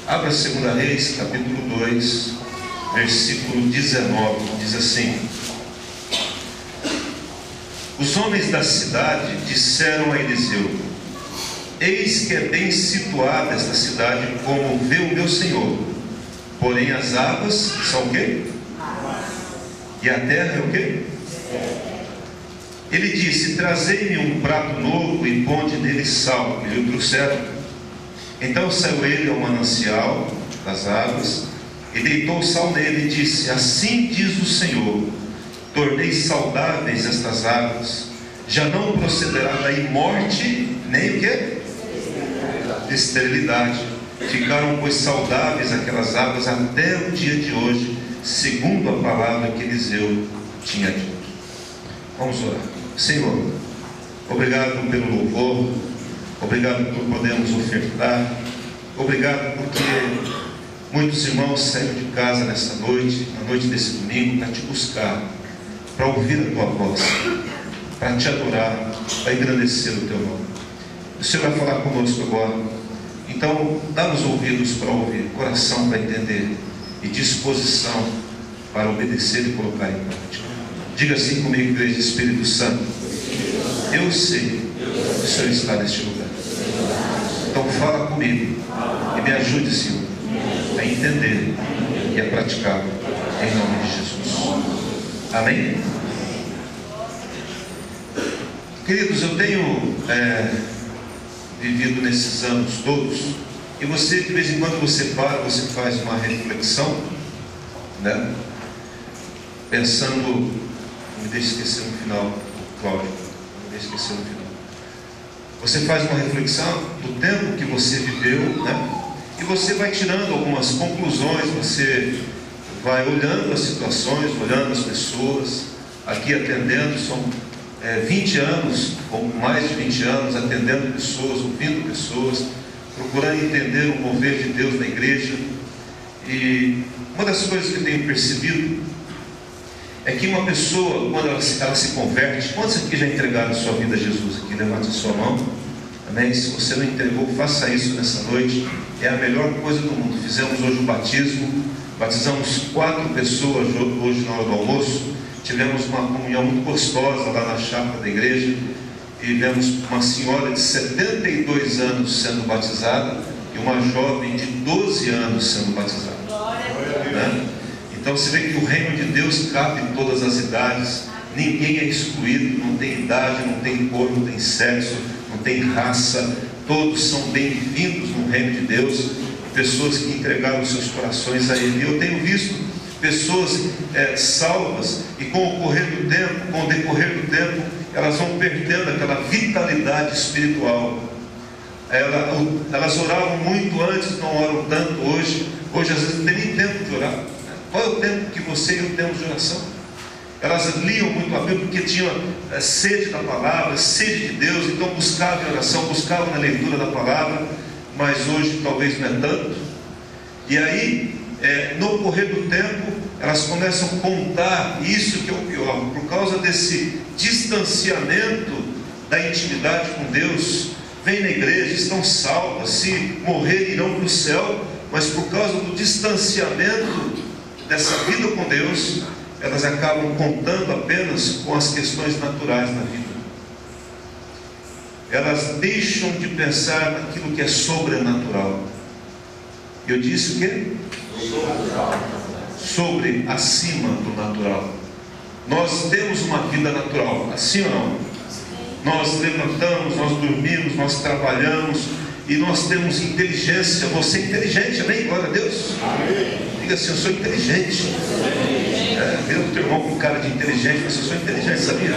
Abra 2 Reis, capítulo 2, versículo 19, diz assim: os homens da cidade disseram a Eliseu: eis que é bem situada esta cidade, como vê o meu senhor, porém as águas são o quê? E a terra é o quê? Ele disse: trazei-me um prato novo e ponde nele sal. E lhe trouxeram. Então saiu ele ao manancial das águas e deitou sal nele e disse: assim diz o Senhor, tornei saudáveis estas águas, já não procederá daí morte, nem o quê? Esterilidade. Ficaram, pois, saudáveis aquelas águas até o dia de hoje, segundo a palavra que Eliseu tinha dito. Vamos orar. Senhor, obrigado pelo louvor, obrigado por podermos ofertar, obrigado porque muitos irmãos saíram de casa nessa noite, na noite desse domingo, para te buscar, para ouvir a tua voz, para te adorar, para engrandecer o teu nome. O Senhor vai falar conosco agora, então dá-nos ouvidos para ouvir, coração para entender e disposição para obedecer e colocar em prática. Diga assim comigo, igreja: Espírito Santo, eu sei que o Senhor está neste lugar. Então fala comigo e me ajude, Senhor, a entender e a praticar, em nome de Jesus. Amém? Queridos, eu tenho vivido nesses anos todos, e você, de vez em quando você para, você faz uma reflexão, né? Pensando, não me deixe esquecer no final, Cláudio, não me deixe esquecer no final. Você faz uma reflexão do tempo que você viveu, né? E você vai tirando algumas conclusões, você vai olhando as situações, olhando as pessoas, aqui atendendo, são 20 anos, ou mais de 20 anos, atendendo pessoas, ouvindo pessoas, procurando entender o mover de Deus na igreja. E uma das coisas que eu tenho percebido é que uma pessoa, quando ela se converte, quantos aqui já entregaram a sua vida a Jesus? Aqui, levante a sua mão. Amém? Se você não entregou, faça isso nessa noite. É a melhor coisa do mundo. Fizemos hoje o batismo, batizamos 4 pessoas hoje na hora do almoço. Tivemos uma comunhão muito gostosa lá na chácara da igreja. E vemos uma senhora de 72 anos sendo batizada e uma jovem de 12 anos sendo batizada. Né? Então você vê que o reino de Deus cabe em todas as idades, ninguém é excluído, não tem idade, não tem cor, não tem sexo, não tem raça, todos são bem-vindos no reino de Deus, pessoas que entregaram seus corações a Ele. Eu tenho visto pessoas salvas, e com o decorrer do tempo, elas vão perdendo aquela vitalidade espiritual. Elas oravam muito antes, não oram tanto hoje às vezes não tem nem tempo de orar. Qual é o tempo que você e eu temos de oração? Elas liam muito a Bíblia porque tinham sede da palavra, sede de Deus, então buscavam em oração, buscavam na leitura da palavra, mas hoje talvez não é tanto. E aí, no correr do tempo, elas começam a contar, isso que é o pior, por causa desse distanciamento da intimidade com Deus. Vêm na igreja, estão salvas, se morrerem irão para o céu, mas por causa do distanciamento dessa vida com Deus, elas acabam contando apenas com as questões naturais na vida. Elas deixam de pensar naquilo que é sobrenatural. Eu disse o quê? Sobre, acima do natural. Nós temos uma vida natural, assim ou não? Nós levantamos, nós dormimos, nós trabalhamos, e nós temos inteligência. Você é inteligente, amém? Glória a Deus. Amém. Diga assim: eu sou inteligente. Vira o teu irmão com cara de inteligente, mas eu sou inteligente, sabia?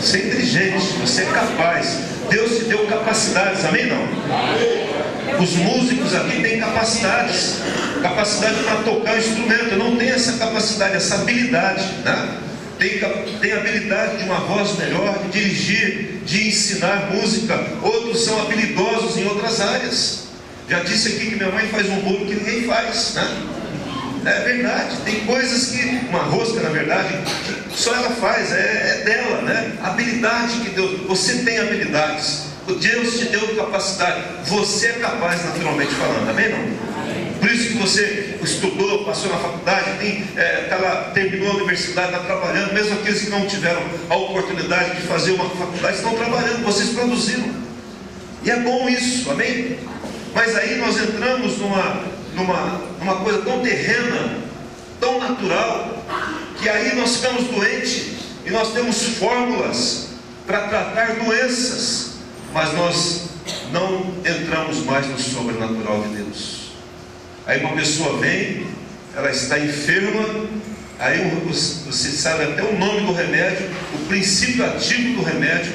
Você é inteligente, você é capaz. Deus te deu capacidades, amém? Não? Amém. Os músicos aqui têm capacidades para tocar instrumento. Eu não tenho essa capacidade, essa habilidade, né? Tem habilidade de uma voz melhor, de dirigir, de ensinar música. Outros são habilidosos em outras áreas. Já disse aqui que minha mãe faz um bolo que ninguém faz, né? É verdade, tem coisas que, uma rosca na verdade, que só ela faz, é dela, né? Habilidade que Deus, você tem habilidades, Deus te deu capacidade. Você é capaz naturalmente falando, amém? Não? Por isso que você estudou, passou na faculdade, terminou a universidade, está trabalhando. Mesmo aqueles que não tiveram a oportunidade de fazer uma faculdade, estão trabalhando, vocês produziram. E é bom isso, amém? Mas aí nós entramos numa coisa tão terrena, tão natural, que aí nós ficamos doentes e nós temos fórmulas para tratar doenças, mas nós não entramos mais no sobrenatural de Deus. Aí uma pessoa vem, ela está enferma, aí você sabe até o nome do remédio, o princípio ativo do remédio,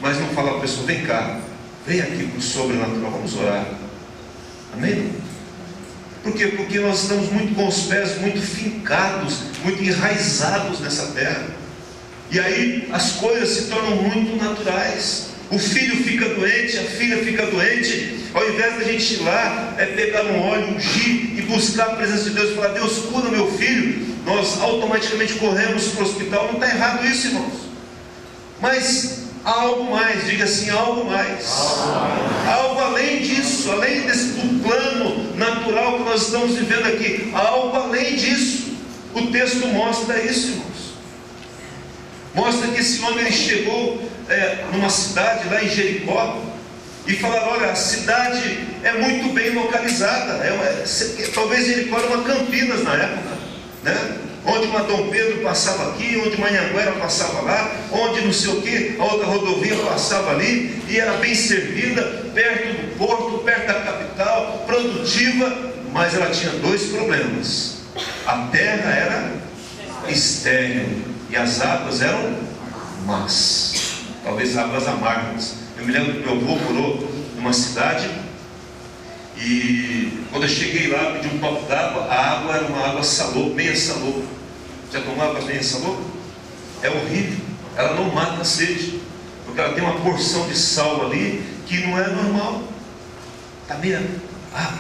mas não fala para a pessoa: vem cá, vem aqui para o sobrenatural, vamos orar. Amém? Por quê? Porque nós estamos muito com os pés muito fincados, muito enraizados nessa terra. E aí as coisas se tornam muito naturais. O filho fica doente, a filha fica doente. Ao invés da gente ir lá, pegar um óleo, ungir e buscar a presença de Deus e falar: Deus, cura meu filho, nós automaticamente corremos para o hospital. Não está errado isso, irmãos. Mas há algo mais, diga assim: algo mais. Algo além disso, além do plano natural que nós estamos vivendo aqui. Há algo além disso. O texto mostra isso, irmãos. Mostra que esse homem ele chegou numa cidade lá em Jericó e falaram: olha, a cidade é muito bem localizada. Talvez Jericó era uma Campinas na época, né? Onde uma Dom Pedro passava aqui, onde uma Anhanguera passava lá, onde não sei o que, a outra rodovia passava ali, e era bem servida, perto do porto, perto da capital, produtiva, mas ela tinha dois problemas: a terra era estéril e as águas eram más, talvez águas amargas. Eu me lembro que meu avô morou numa cidade, e quando eu cheguei lá, pedi um copo d'água, a água era uma água salobra, meia salobra. Já tomou água meia salobra? É horrível, ela não mata a sede, porque ela tem uma porção de sal ali que não é normal. Tá vendo?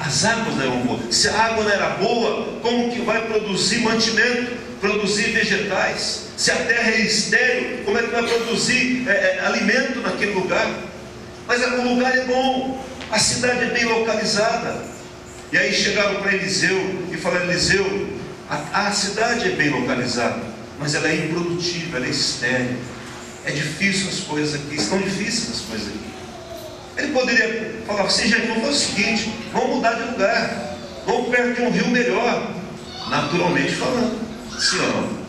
As águas não eram boas. Se a água não era boa, como que vai produzir mantimento, produzir vegetais? Se a terra é estéril, como é que vai produzir alimento naquele lugar? Mas o lugar é bom, a cidade é bem localizada. E aí chegaram para Eliseu e falaram: Eliseu, a cidade é bem localizada, mas ela é improdutiva, ela é estéril. É difícil as coisas aqui, estão difíceis as coisas aqui. Ele poderia falar assim: gente, vamos fazer o seguinte, vamos mudar de lugar, vamos perto de um rio melhor, naturalmente falando, sim ou não?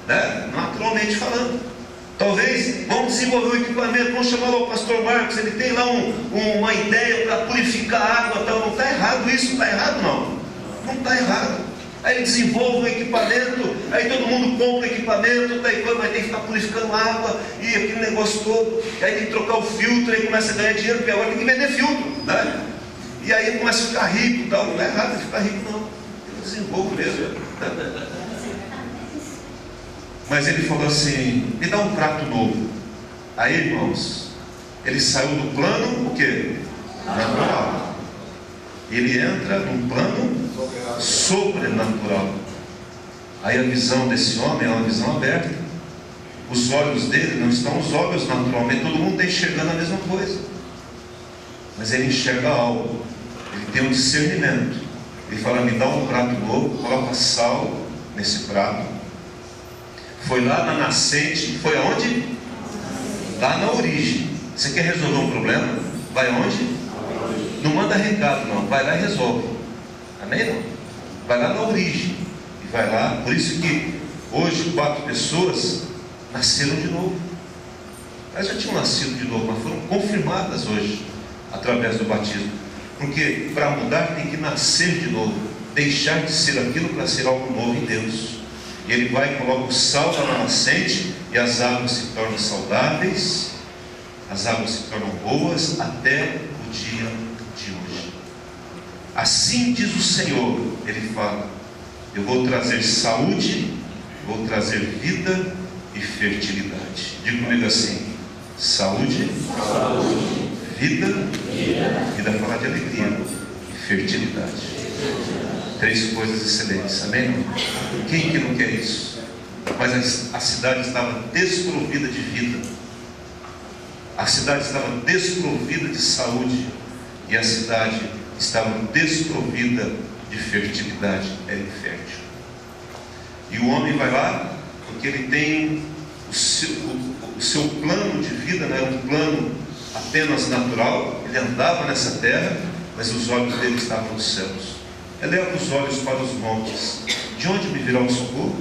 Né? Naturalmente falando. Talvez vamos desenvolver um equipamento, vamos chamar lá o pastor Marcos, ele tem lá uma ideia para purificar a água, tal. Não está errado isso, não está errado não. Não está errado. Aí ele desenvolve um equipamento, aí todo mundo compra o equipamento, vai ter que ficar purificando água e aquele negócio todo. Aí tem que trocar o filtro, aí começa a ganhar dinheiro, porque agora tem que vender filtro, né? E aí começa a ficar rico, tal. Não é errado ficar rico não. Eu desenvolvo mesmo. Mas ele falou assim: me dá um prato novo. Aí, irmãos, ele saiu do plano, o quê? Natural. Ele entra num plano sobrenatural. Aí a visão desse homem é uma visão aberta. Os olhos dele não estão os olhos naturalmente, todo mundo está enxergando a mesma coisa, mas ele enxerga algo, ele tem um discernimento. Ele fala: me dá um prato novo, coloca sal nesse prato. Foi lá na nascente, foi aonde? Lá na origem. Você quer resolver um problema? Vai aonde? Não manda recado não, vai lá e resolve. Amém não? Vai lá na origem e vai lá. Por isso que hoje 4 pessoas nasceram de novo. Elas já tinham nascido de novo, mas foram confirmadas hoje através do batismo. Porque para mudar tem que nascer de novo, deixar de ser aquilo para ser algo novo em Deus. E ele vai e coloca o sal na nascente, e as águas se tornam saudáveis, as águas se tornam boas até o dia de hoje. Assim diz o Senhor, ele fala: eu vou trazer saúde, vou trazer vida e fertilidade. Diga comigo assim: saúde, vida, vida fala de alegria e fertilidade. 3 coisas excelentes, amém? Quem que não quer isso? Mas a cidade estava desprovida de vida. A cidade estava desprovida de saúde e a cidade estava desprovida de fertilidade, era infértil. E o homem vai lá porque ele tem o seu plano de vida, não era um plano apenas natural. Ele andava nessa terra, mas os olhos dele estavam nos céus. Eleva os olhos para os montes. De onde me virá o socorro?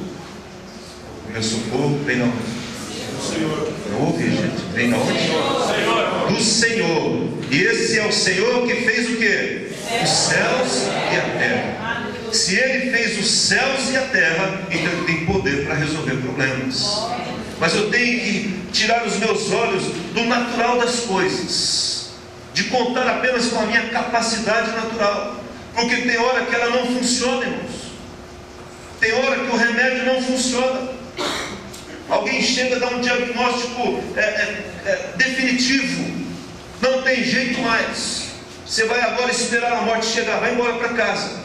O meu socorro vem da onde? Do Senhor. Não ouvi, gente. Vem da onde? Do Senhor. E esse é o Senhor que fez o quê? Os céus e a terra. Se Ele fez os céus e a terra, então Ele tem poder para resolver problemas. Mas eu tenho que tirar os meus olhos do natural das coisas, de contar apenas com a minha capacidade natural, porque tem hora que ela não funciona, irmãos. Tem hora que o remédio não funciona. Alguém chega a dar um diagnóstico definitivo, não tem jeito mais. Você vai agora esperar a morte chegar, vai embora para casa.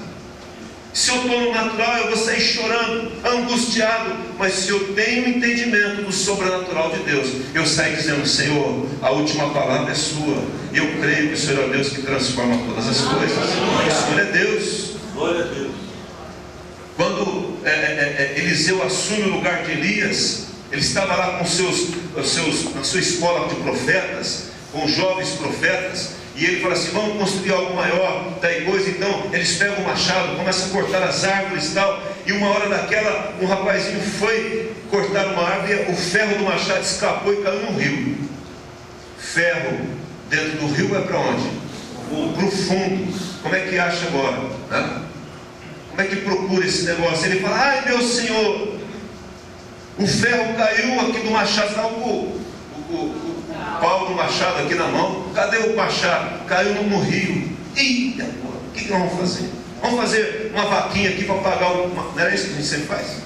Se eu estou no natural, eu vou sair chorando, angustiado. Mas se eu tenho entendimento do sobrenatural de Deus, eu saio dizendo: Senhor, a última palavra é sua. Eu creio que o Senhor é o Deus que transforma todas as coisas. O Senhor é Deus. Glória a Deus. Quando Eliseu assume o lugar de Elias, ele estava lá com a sua escola de profetas, com jovens profetas. E ele fala assim: vamos construir algo maior, daí coisa. Então eles pegam o machado, começam a cortar as árvores e tal. E uma hora daquela, um rapazinho foi cortar uma árvore, o ferro do machado escapou e caiu no rio. Ferro dentro do rio é para onde? Para o fundo. Como é que acha agora? Né? Como é que procura esse negócio? Ele fala: ai meu Senhor, o ferro caiu aqui do machado, está o pau do machado aqui na mão. Cadê o machado? Caiu no rio. Eita, o que nós vamos fazer? Vamos fazer uma vaquinha aqui para pagar não era isso que a gente sempre faz?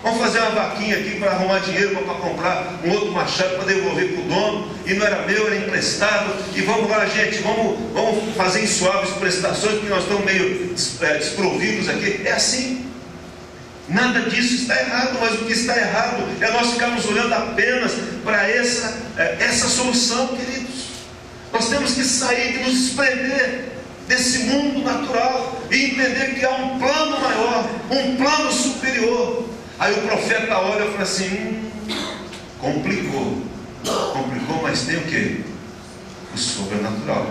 Vamos fazer uma vaquinha aqui para arrumar dinheiro para comprar um outro machado para devolver para o dono. E não era meu, era emprestado. E vamos lá, gente, vamos fazer em suaves prestações, porque nós estamos meio desprovidos aqui. É assim. Nada disso está errado, mas o que está errado é nós ficarmos olhando apenas para essa solução, queridos. Nós temos que sair, de nos desprender desse mundo natural e entender que há um plano maior, um plano superior. Aí o profeta olha e fala assim: complicou, mas tem o quê? O sobrenatural,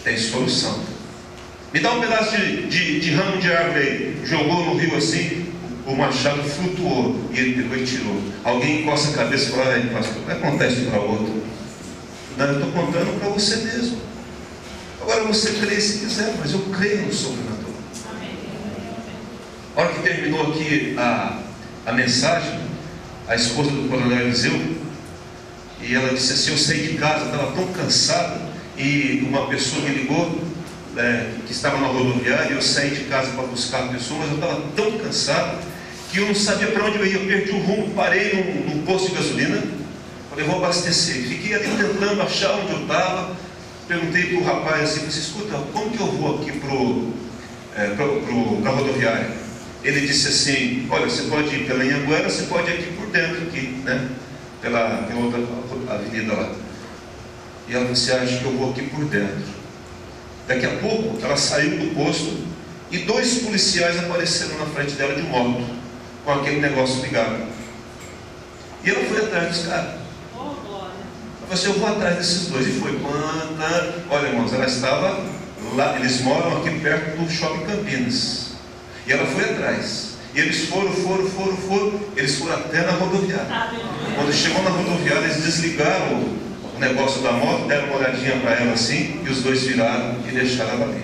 tem solução. Me dá um pedaço de ramo de árvore aí. Jogou no rio assim, o machado flutuou e ele pegou e tirou. Alguém encosta a cabeça e fala: pastor, não acontece para o outro. Não, eu estou contando para você mesmo. Agora você crê se quiser, mas eu creio no sobrenatural. A hora que terminou aqui a mensagem, a esposa do coronel Eliseu, e ela disse assim: eu saí de casa, estava tão cansada, e uma pessoa me ligou, que estava na rodoviária, e eu saí de casa para buscar a pessoa, mas eu estava tão cansado que eu não sabia para onde eu ia. Eu perdi o rumo, parei num posto de gasolina, falei: vou abastecer. Fiquei ali tentando achar onde eu estava. Perguntei para o rapaz assim: você escuta, como que eu vou aqui para a rodoviária? Ele disse assim: olha, você pode ir pela Anhanguera, você pode ir aqui por dentro, aqui, né? Pela outra avenida lá. E ela disse: acho que eu vou aqui por dentro. Daqui a pouco ela saiu do posto e 2 policiais apareceram na frente dela de moto, com aquele negócio ligado. E ela foi atrás dos caras. Ela falou assim: eu vou atrás desses 2. E foi. Olha, irmãos, ela estava lá, eles moram aqui perto do Shopping Campinas. E ela foi atrás. E eles foram. Eles foram até na rodoviária. Quando chegou na rodoviária, eles desligaram o negócio da moto, deram uma olhadinha para ela assim, e os 2 viraram e deixaram ela ali.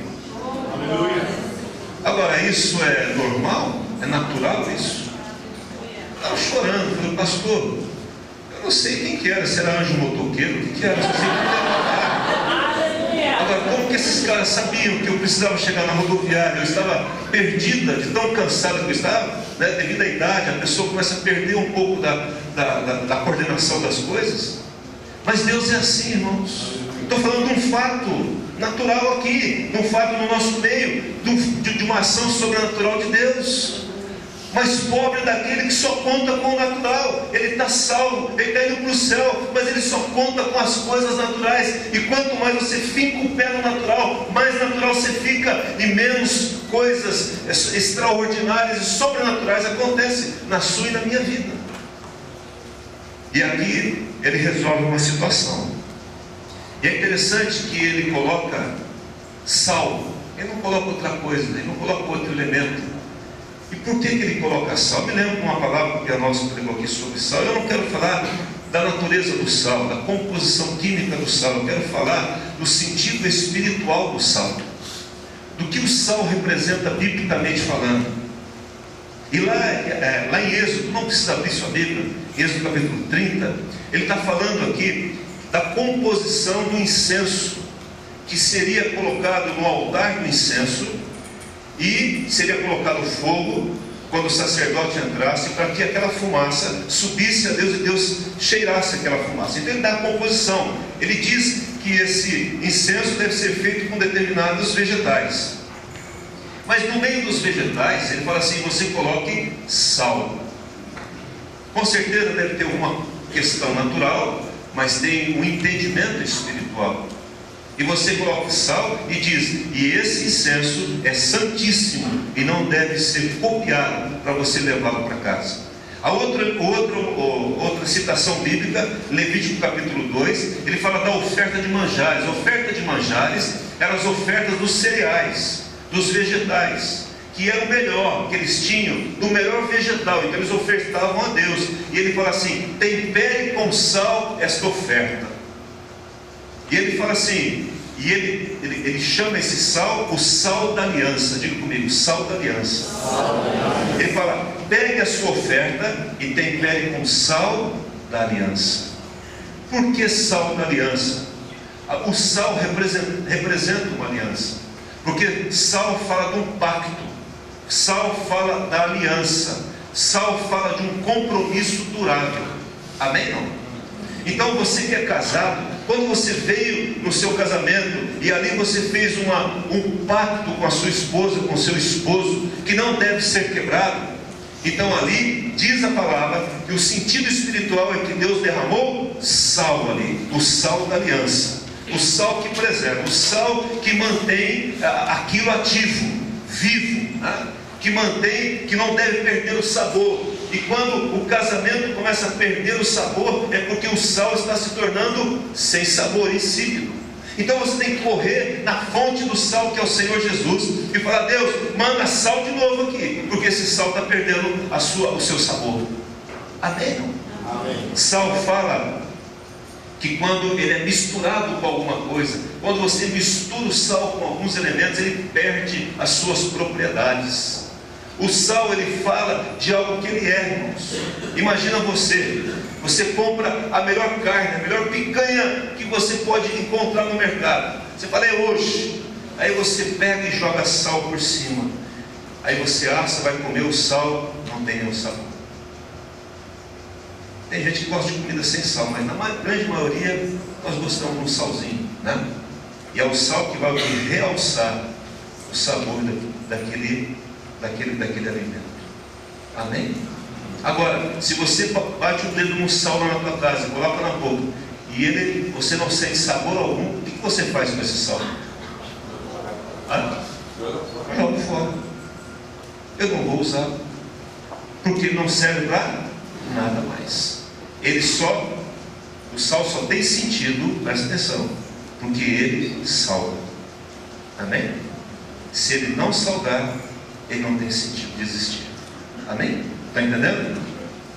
Agora, isso é normal? É natural isso? Eu estava chorando, falei: pastor, eu não sei quem que era, se era anjo motoqueiro, o que era? Agora, como que esses caras sabiam que eu precisava chegar na rodoviária? Eu estava perdida, de tão cansado que eu estava, né? Devido à idade, a pessoa começa a perder um pouco da coordenação das coisas. Mas Deus é assim, irmãos. Estou falando de um fato natural aqui, de um fato no nosso meio, de uma ação sobrenatural de Deus. Mas pobre é daquele que só conta com o natural. Ele está salvo, ele está indo para o céu, mas ele só conta com as coisas naturais. E quanto mais você finca o pé no natural, mais natural você fica, e menos coisas extraordinárias e sobrenaturais acontecem na sua e na minha vida. E aqui ele resolve uma situação. E é interessante que ele coloca sal. Ele não coloca outra coisa, ele não coloca outro elemento. E por que ele coloca sal? Eu me lembro de uma palavra que a nossa pregou aqui sobre sal. Eu não quero falar da natureza do sal, da composição química do sal. Eu quero falar do sentido espiritual do sal, do que o sal representa biblicamente falando. E lá em Êxodo, não precisa abrir sua Bíblia, em Êxodo capítulo 30, ele está falando aqui da composição do incenso, que seria colocado no altar do incenso, e seria colocado fogo quando o sacerdote entrasse, para que aquela fumaça subisse a Deus e Deus cheirasse aquela fumaça. Então ele dá a composição. Ele diz que esse incenso deve ser feito com determinados vegetais. Mas no meio dos vegetais, ele fala assim: você coloque sal. Com certeza deve ter uma questão natural, mas tem um entendimento espiritual. E você coloca sal e diz: e esse incenso é santíssimo e não deve ser copiado para você levá-lo para casa. A outra citação bíblica, Levítico capítulo 2, ele fala da oferta de manjares. A oferta de manjares eram as ofertas dos cereais, dos vegetais, que era o melhor que eles tinham, do melhor vegetal. Então eles ofertavam a Deus. E ele fala assim: tempere com sal esta oferta. E ele fala assim, e ele chama esse sal o sal da aliança. Diga comigo: sal da aliança. Ele fala: pegue a sua oferta e tempere com sal da aliança. Por que sal da aliança? O sal representa uma aliança, porque sal fala de um pacto, sal fala da aliança, sal fala de um compromisso durável. Amém? Não? Então você que é casado, quando você veio no seu casamento e ali você fez um pacto com a sua esposa, com o seu esposo, que não deve ser quebrado, então ali diz a palavra que o sentido espiritual é que Deus derramou sal ali, o sal da aliança, o sal que preserva, o sal que mantém aquilo ativo, vivo, né? Que mantém, que não deve perder o sabor. E quando o casamento começa a perder o sabor, é porque o sal está se tornando sem sabor, insípido. Então você tem que correr na fonte do sal, que é o Senhor Jesus, e falar: Deus, manda sal de novo aqui, porque esse sal está perdendo o seu sabor. Amém? Amém. Sal fala que quando ele é misturado com alguma coisa, quando você mistura o sal com alguns elementos, ele perde as suas propriedades. O sal, ele fala de algo que ele é, irmãos. Imagina você compra a melhor carne, a melhor picanha que você pode encontrar no mercado. Você fala: é hoje. Aí você pega e joga sal por cima. Aí você assa, vai comer, o sal não tem nenhum sabor. Tem gente que gosta de comida sem sal, mas na grande maioria nós gostamos de um salzinho, né? E é o sal que vai realçar o sabor daquele alimento. Amém? Agora, se você bate o dedo no sal na tua casa, coloca na boca, e você não sente sabor algum, o que você faz com esse sal? Joga fora. Eu não vou usar, porque ele não serve para nada mais. O sal só tem sentido, presta atenção, porque ele salga. Amém? Se ele não salgar, ele não tem sentido de existir. Amém? Está entendendo?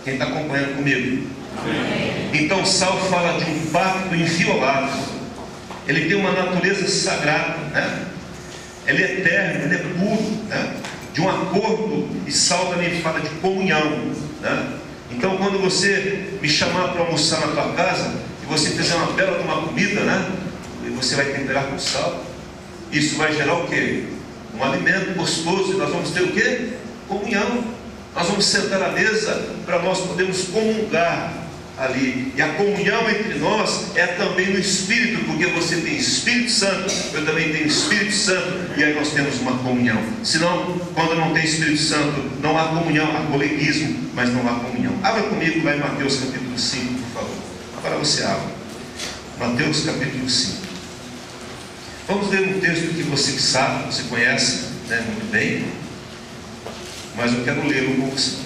Quem está acompanhando comigo? Amém. Então o sal fala de um pacto inviolável. Ele tem uma natureza sagrada, né? Ele é eterno, ele é puro, né? De um acordo. E sal também fala de comunhão, né? Então quando você me chamar para almoçar na tua casa, e você fizer uma bela de uma comida, né? E você vai temperar com sal, isso vai gerar o quê? Um alimento gostoso. E nós vamos ter o quê? Comunhão. Nós vamos sentar à mesa para nós podermos comungar. ali. E a comunhão entre nós é também no Espírito, porque você tem Espírito Santo, eu também tenho Espírito Santo, e aí nós temos uma comunhão. Senão, quando não tem Espírito Santo, não há comunhão, há coleguismo, mas não há comunhão. Abra comigo lá em Mateus capítulo 5, por favor. Agora você abre. Mateus capítulo 5. Vamos ler um texto que você sabe, você conhece, né, muito bem, mas eu quero ler com você.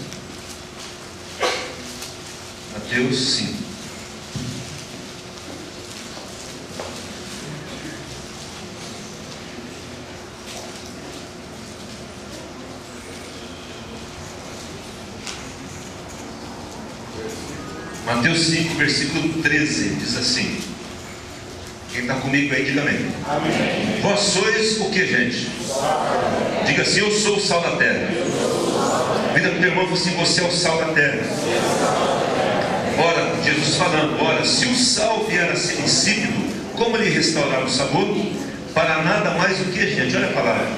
Mateus 5. Mateus 5, versículo 13, diz assim. Quem está comigo aí, diga amém. Amém. Vós sois o que, gente? Diga assim: eu sou o sal da terra. Vida do teu irmão, assim, você é o sal da terra. Ora, Jesus falando, ora, se o sal vier a ser insípido, como lhe restaurar o sabor? Para nada mais o que, gente? Olha a palavra.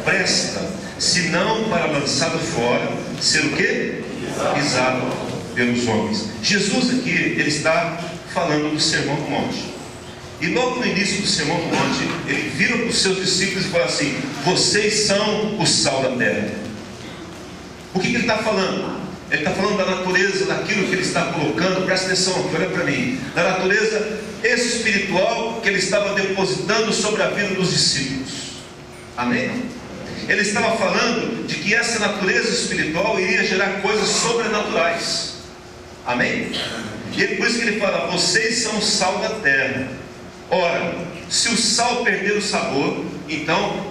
Presta, senão para lançado fora, ser o que? Pisado pelos homens. Jesus aqui, ele está falando do Sermão do Monte. E logo no início do Sermão do Monte, ele vira para os seus discípulos e fala assim: vocês são o sal da terra. O que ele está falando? Ele está falando da natureza, daquilo que ele está colocando, presta atenção aqui, olha para mim, da natureza espiritual que ele estava depositando sobre a vida dos discípulos. Amém? Ele estava falando de que essa natureza espiritual iria gerar coisas sobrenaturais. Amém? E por isso que ele fala: vocês são o sal da terra. Ora, se o sal perder o sabor, então,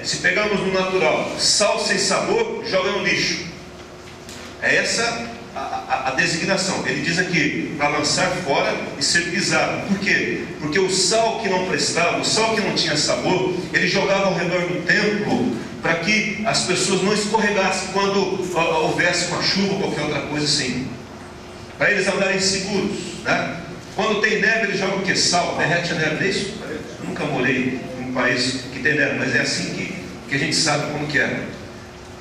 se pegarmos no natural, sal sem sabor, joga no lixo. É essa a designação. Ele diz aqui, para lançar fora e ser pisado. Por quê? Porque o sal que não prestava, o sal que não tinha sabor, ele jogava ao redor do templo, para que as pessoas não escorregassem quando houvesse uma chuva ou qualquer outra coisa assim, para eles andarem seguros, né? Quando tem neve, ele joga o que? Sal, derrete a neve, é isso? Eu nunca morei em um país que tem neve, mas é assim que a gente sabe como que é.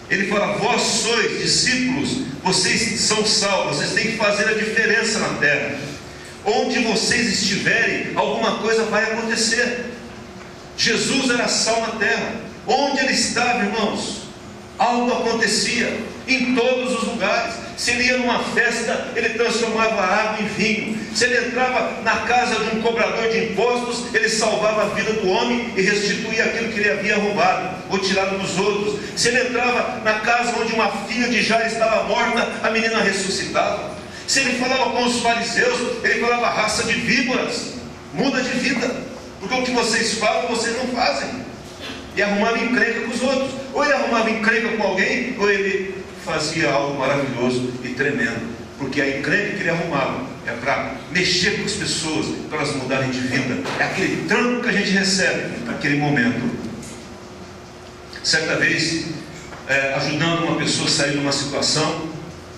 Ele fala: vós sois discípulos, vocês são sal, vocês têm que fazer a diferença na terra. Onde vocês estiverem, alguma coisa vai acontecer. Jesus era sal na terra. Onde ele estava, irmãos, algo acontecia em todos os lugares. Se ele ia numa festa, ele transformava a água em vinho. Se ele entrava na casa de um cobrador de impostos, ele salvava a vida do homem e restituía aquilo que ele havia roubado ou tirado dos outros. Se ele entrava na casa onde uma filha de Jairo estava morta, a menina ressuscitava. Se ele falava com os fariseus, ele falava: raça de víboras, muda de vida, porque o que vocês falam, vocês não fazem. E arrumava encrenca com os outros. Ou ele arrumava encrenca com alguém, ou ele fazia algo maravilhoso e tremendo, porque a encrenca que ele arrumava é para mexer com as pessoas, para elas mudarem de vida. É aquele tranco que a gente recebe naquele momento. Certa vez, ajudando uma pessoa a sair de uma situação,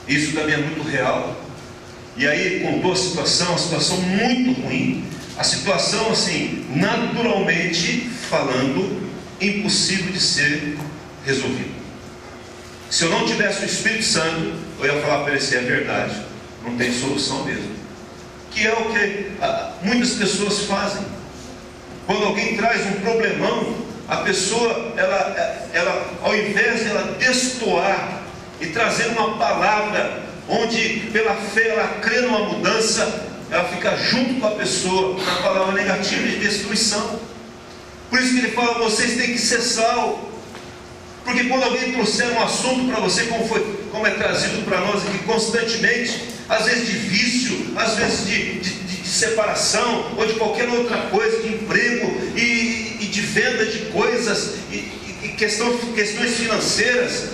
isso também é muito real, e aí contou a situação muito ruim, a situação assim, naturalmente falando, impossível de ser resolvida. Se eu não tivesse o Espírito Santo, eu ia falar para ele assim: é verdade, não tem solução mesmo. Que é o que muitas pessoas fazem. Quando alguém traz um problemão, a pessoa, ela ao invés de ela destoar e trazer uma palavra onde pela fé ela crê numa mudança, ela fica junto com a pessoa na palavra negativa de destruição. Por isso que ele fala: vocês têm que ser sal. Porque quando alguém trouxer um assunto para você, como é trazido para nós aqui constantemente, às vezes de vício, às vezes de separação, ou de qualquer outra coisa, de emprego e de venda de coisas, e questões financeiras,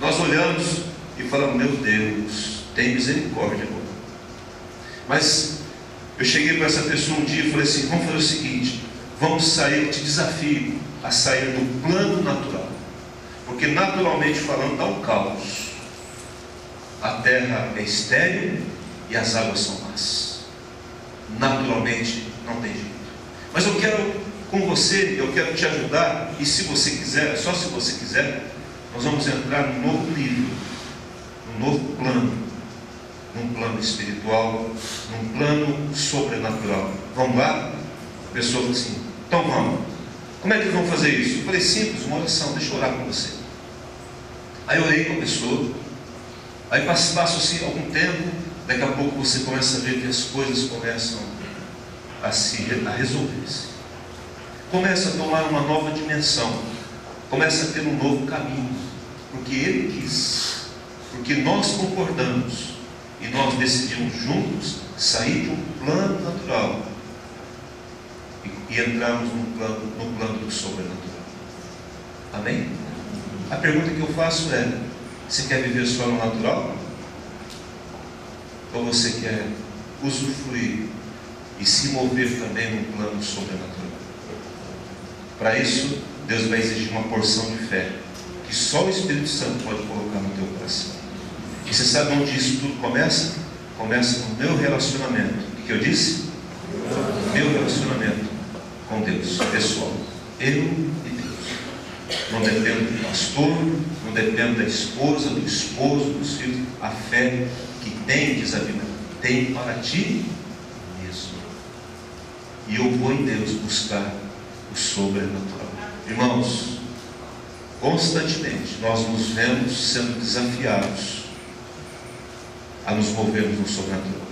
nós olhamos e falamos: meu Deus, tem misericórdia agora. Mas eu cheguei para essa pessoa um dia e falei assim: vamos fazer o seguinte, vamos sair, eu te desafio a sair do plano natural. Porque naturalmente falando dá um caos. A terra é estéril e as águas são más. Naturalmente não tem jeito. Mas eu quero com você, eu quero te ajudar. E se você quiser, só se você quiser, nós vamos entrar num novo nível, num novo plano, num plano espiritual, num plano sobrenatural. Vamos lá? A pessoa falou assim: então vamos. Como é que vamos fazer isso? Eu falei: simples, uma oração, deixa eu orar com você. Aí eu orei com a pessoa. Aí passa assim algum tempo, daqui a pouco você começa a ver que as coisas começam a resolver-se. Começa a tomar uma nova dimensão, começa a ter um novo caminho, porque Ele quis, porque nós concordamos e nós decidimos juntos sair de um plano natural e entrarmos no plano do sobrenatural. Amém? A pergunta que eu faço é: você quer viver só no natural? Ou você quer usufruir e se mover também num plano sobrenatural? Para isso, Deus vai exigir uma porção de fé que só o Espírito Santo pode colocar no teu coração. E você sabe onde isso tudo começa? Começa no meu relacionamento. O que eu disse? Meu relacionamento com Deus, pessoal. Eu e Deus. Não dependo do pastor, não dependo da esposa, do esposo, dos filhos. A fé que tem, diz a Bíblia, tem para ti mesmo. E eu vou em Deus buscar o sobrenatural. Irmãos, constantemente nós nos vemos sendo desafiados a nos movermos no sobrenatural.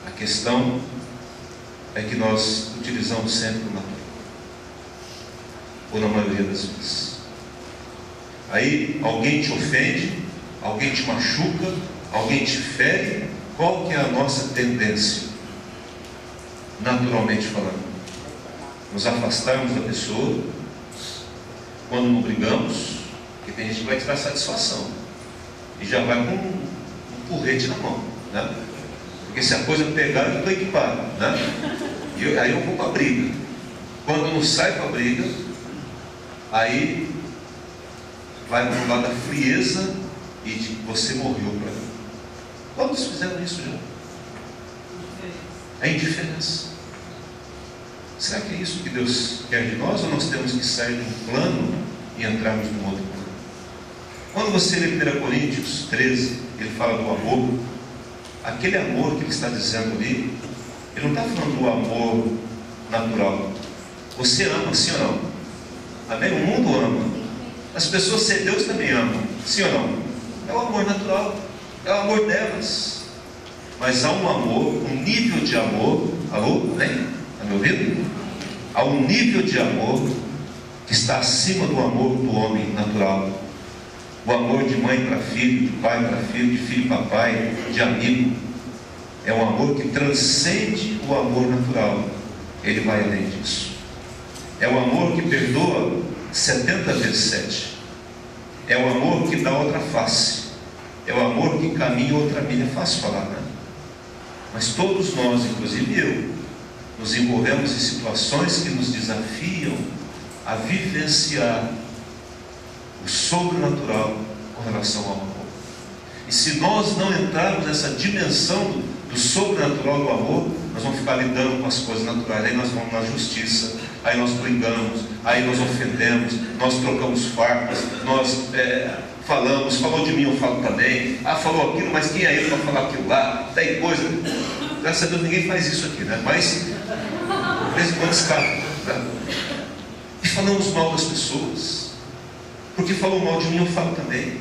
A questão é que nós utilizamos sempre o natural, ou na maioria das vezes. Aí alguém te ofende, alguém te machuca, alguém te fere. Qual que é a nossa tendência? Naturalmente falando, nos afastarmos da pessoa. Quando não brigamos, porque tem gente que vai te dar satisfação e já vai com um porrete na mão, né? Porque se a coisa pegar, eu estou equipado, né? E aí eu vou para a briga. Quando não sai para a briga, aí vai para o lado da frieza e de você morreu para mim. Quantos fizeram isso já? É indiferença. Será que é isso que Deus quer de nós, ou nós temos que sair de um plano e entrarmos num outro plano? Quando você lê 1 Coríntios 13, ele fala do amor. Aquele amor que ele está dizendo ali, ele não está falando do amor natural. Você ama, sim ou não? Amém? O mundo ama. As pessoas sem Deus também amam, sim ou não? É o amor natural, é o amor delas. Mas há um amor, um nível de amor. Alô? Vem? Está me ouvindo? Há um nível de amor que está acima do amor do homem natural. O amor de mãe para filho, de pai para filho, de filho para pai, de amigo. É um amor que transcende o amor natural. Ele vai além disso. É o amor que perdoa 70 vezes 7. É o amor que dá outra face. É o amor que caminha outra milha. É fácil falar, né? Mas todos nós, inclusive eu, nos envolvemos em situações que nos desafiam a vivenciar o sobrenatural com relação ao amor. E se nós não entrarmos nessa dimensão do sobrenatural do amor, nós vamos ficar lidando com as coisas naturais. Aí nós vamos na justiça, aí nós brigamos, aí nós ofendemos, nós trocamos farpas, nós falou de mim, eu falo também. Ah, falou aquilo, mas quem é ele para falar aquilo lá? Tem coisa. Graças a Deus ninguém faz isso aqui, né? Mas de vez em quando escapa, né? E falamos mal das pessoas, porque falou mal de mim, eu falo também.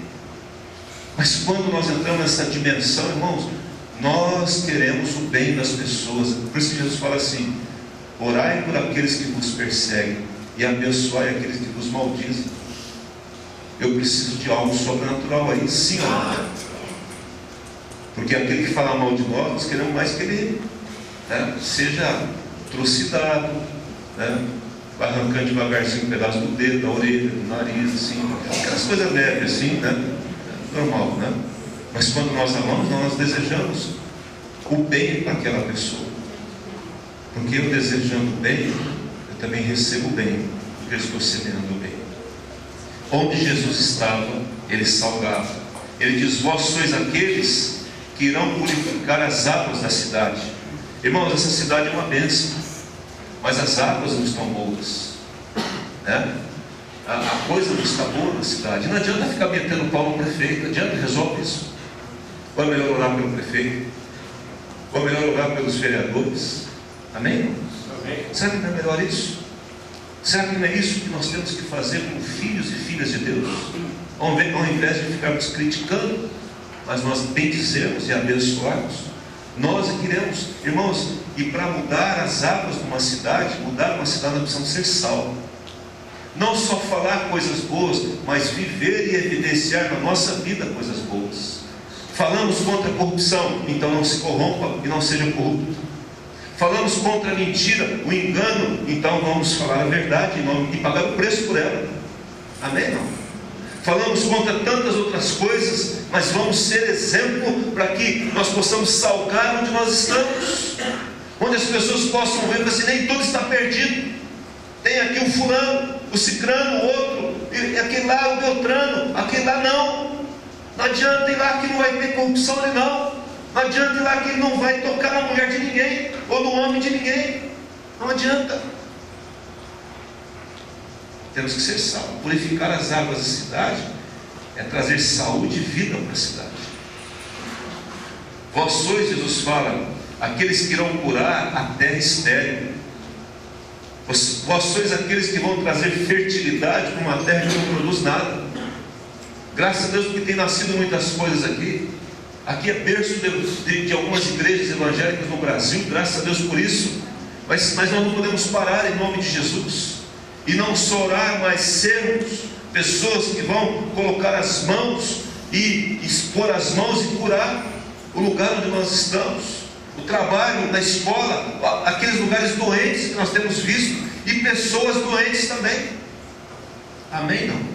Mas quando nós entramos nessa dimensão, irmãos, nós queremos o bem das pessoas. Por isso que Jesus fala assim: orai por aqueles que vos perseguem e abençoai aqueles que vos maldizem. Eu preciso de algo sobrenatural aí, sim ou não? Porque aquele que fala mal de nós queremos mais que ele, né, seja trucidado, né, arrancando devagarzinho um pedaço do dedo, da orelha, do nariz, assim, aquelas coisas leves assim, né? Normal, né? Mas quando nós amamos, nós desejamos o bem para aquela pessoa. Porque eu desejando o bem, eu também recebo o bem, porque eu estou semeando o bem. Onde Jesus estava, ele salgava. Ele diz: vós sois aqueles que irão purificar as águas da cidade. Irmãos, essa cidade é uma bênção, mas as águas não estão boas, né? A coisa não está boa na cidade. Não adianta ficar metendo pau no prefeito. Adianta, resolve isso. Ou é melhor orar pelo prefeito? Ou é melhor orar pelos vereadores? Amém? Amém. Será que não é melhor isso? Será que não é isso que nós temos que fazer como filhos e filhas de Deus? Ao invés de ficarmos criticando, mas nós bendizemos e abençoarmos. Nós queremos, irmãos, e para mudar as águas de uma cidade, mudar uma cidade, nós precisamos ser sal. Não só falar coisas boas, mas viver e evidenciar na nossa vida coisas boas. Falamos contra a corrupção, então não se corrompa e não seja corrupto. Falamos contra a mentira, o engano, então vamos falar a verdade e pagar o preço por ela. Amém? Não? Falamos contra tantas outras coisas, mas vamos ser exemplo para que nós possamos salgar onde nós estamos, onde as pessoas possam ver assim, nem tudo está perdido. Tem aqui o fulano, o cicrano, o outro, e aquele lá, o beltrano, aquele lá não. Não adianta ir lá que não vai ter corrupção ali não. Não adianta ir lá que ele não vai tocar na mulher de ninguém, ou no homem de ninguém. Não adianta. Temos que ser sal. Purificar as águas da cidade é trazer saúde e vida para a cidade. Vós sois, Jesus fala, aqueles que irão curar a terra estéril. Vós sois aqueles que vão trazer fertilidade para uma terra que não produz nada. Graças a Deus porque tem nascido muitas coisas aqui. Aqui é berço de algumas igrejas evangélicas no Brasil, graças a Deus por isso. Mas nós não podemos parar em nome de Jesus. E não só orar, mas sermos pessoas que vão colocar as mãos e expor as mãos e curar o lugar onde nós estamos, o trabalho, na escola, aqueles lugares doentes que nós temos visto, e pessoas doentes também. Amém? Não?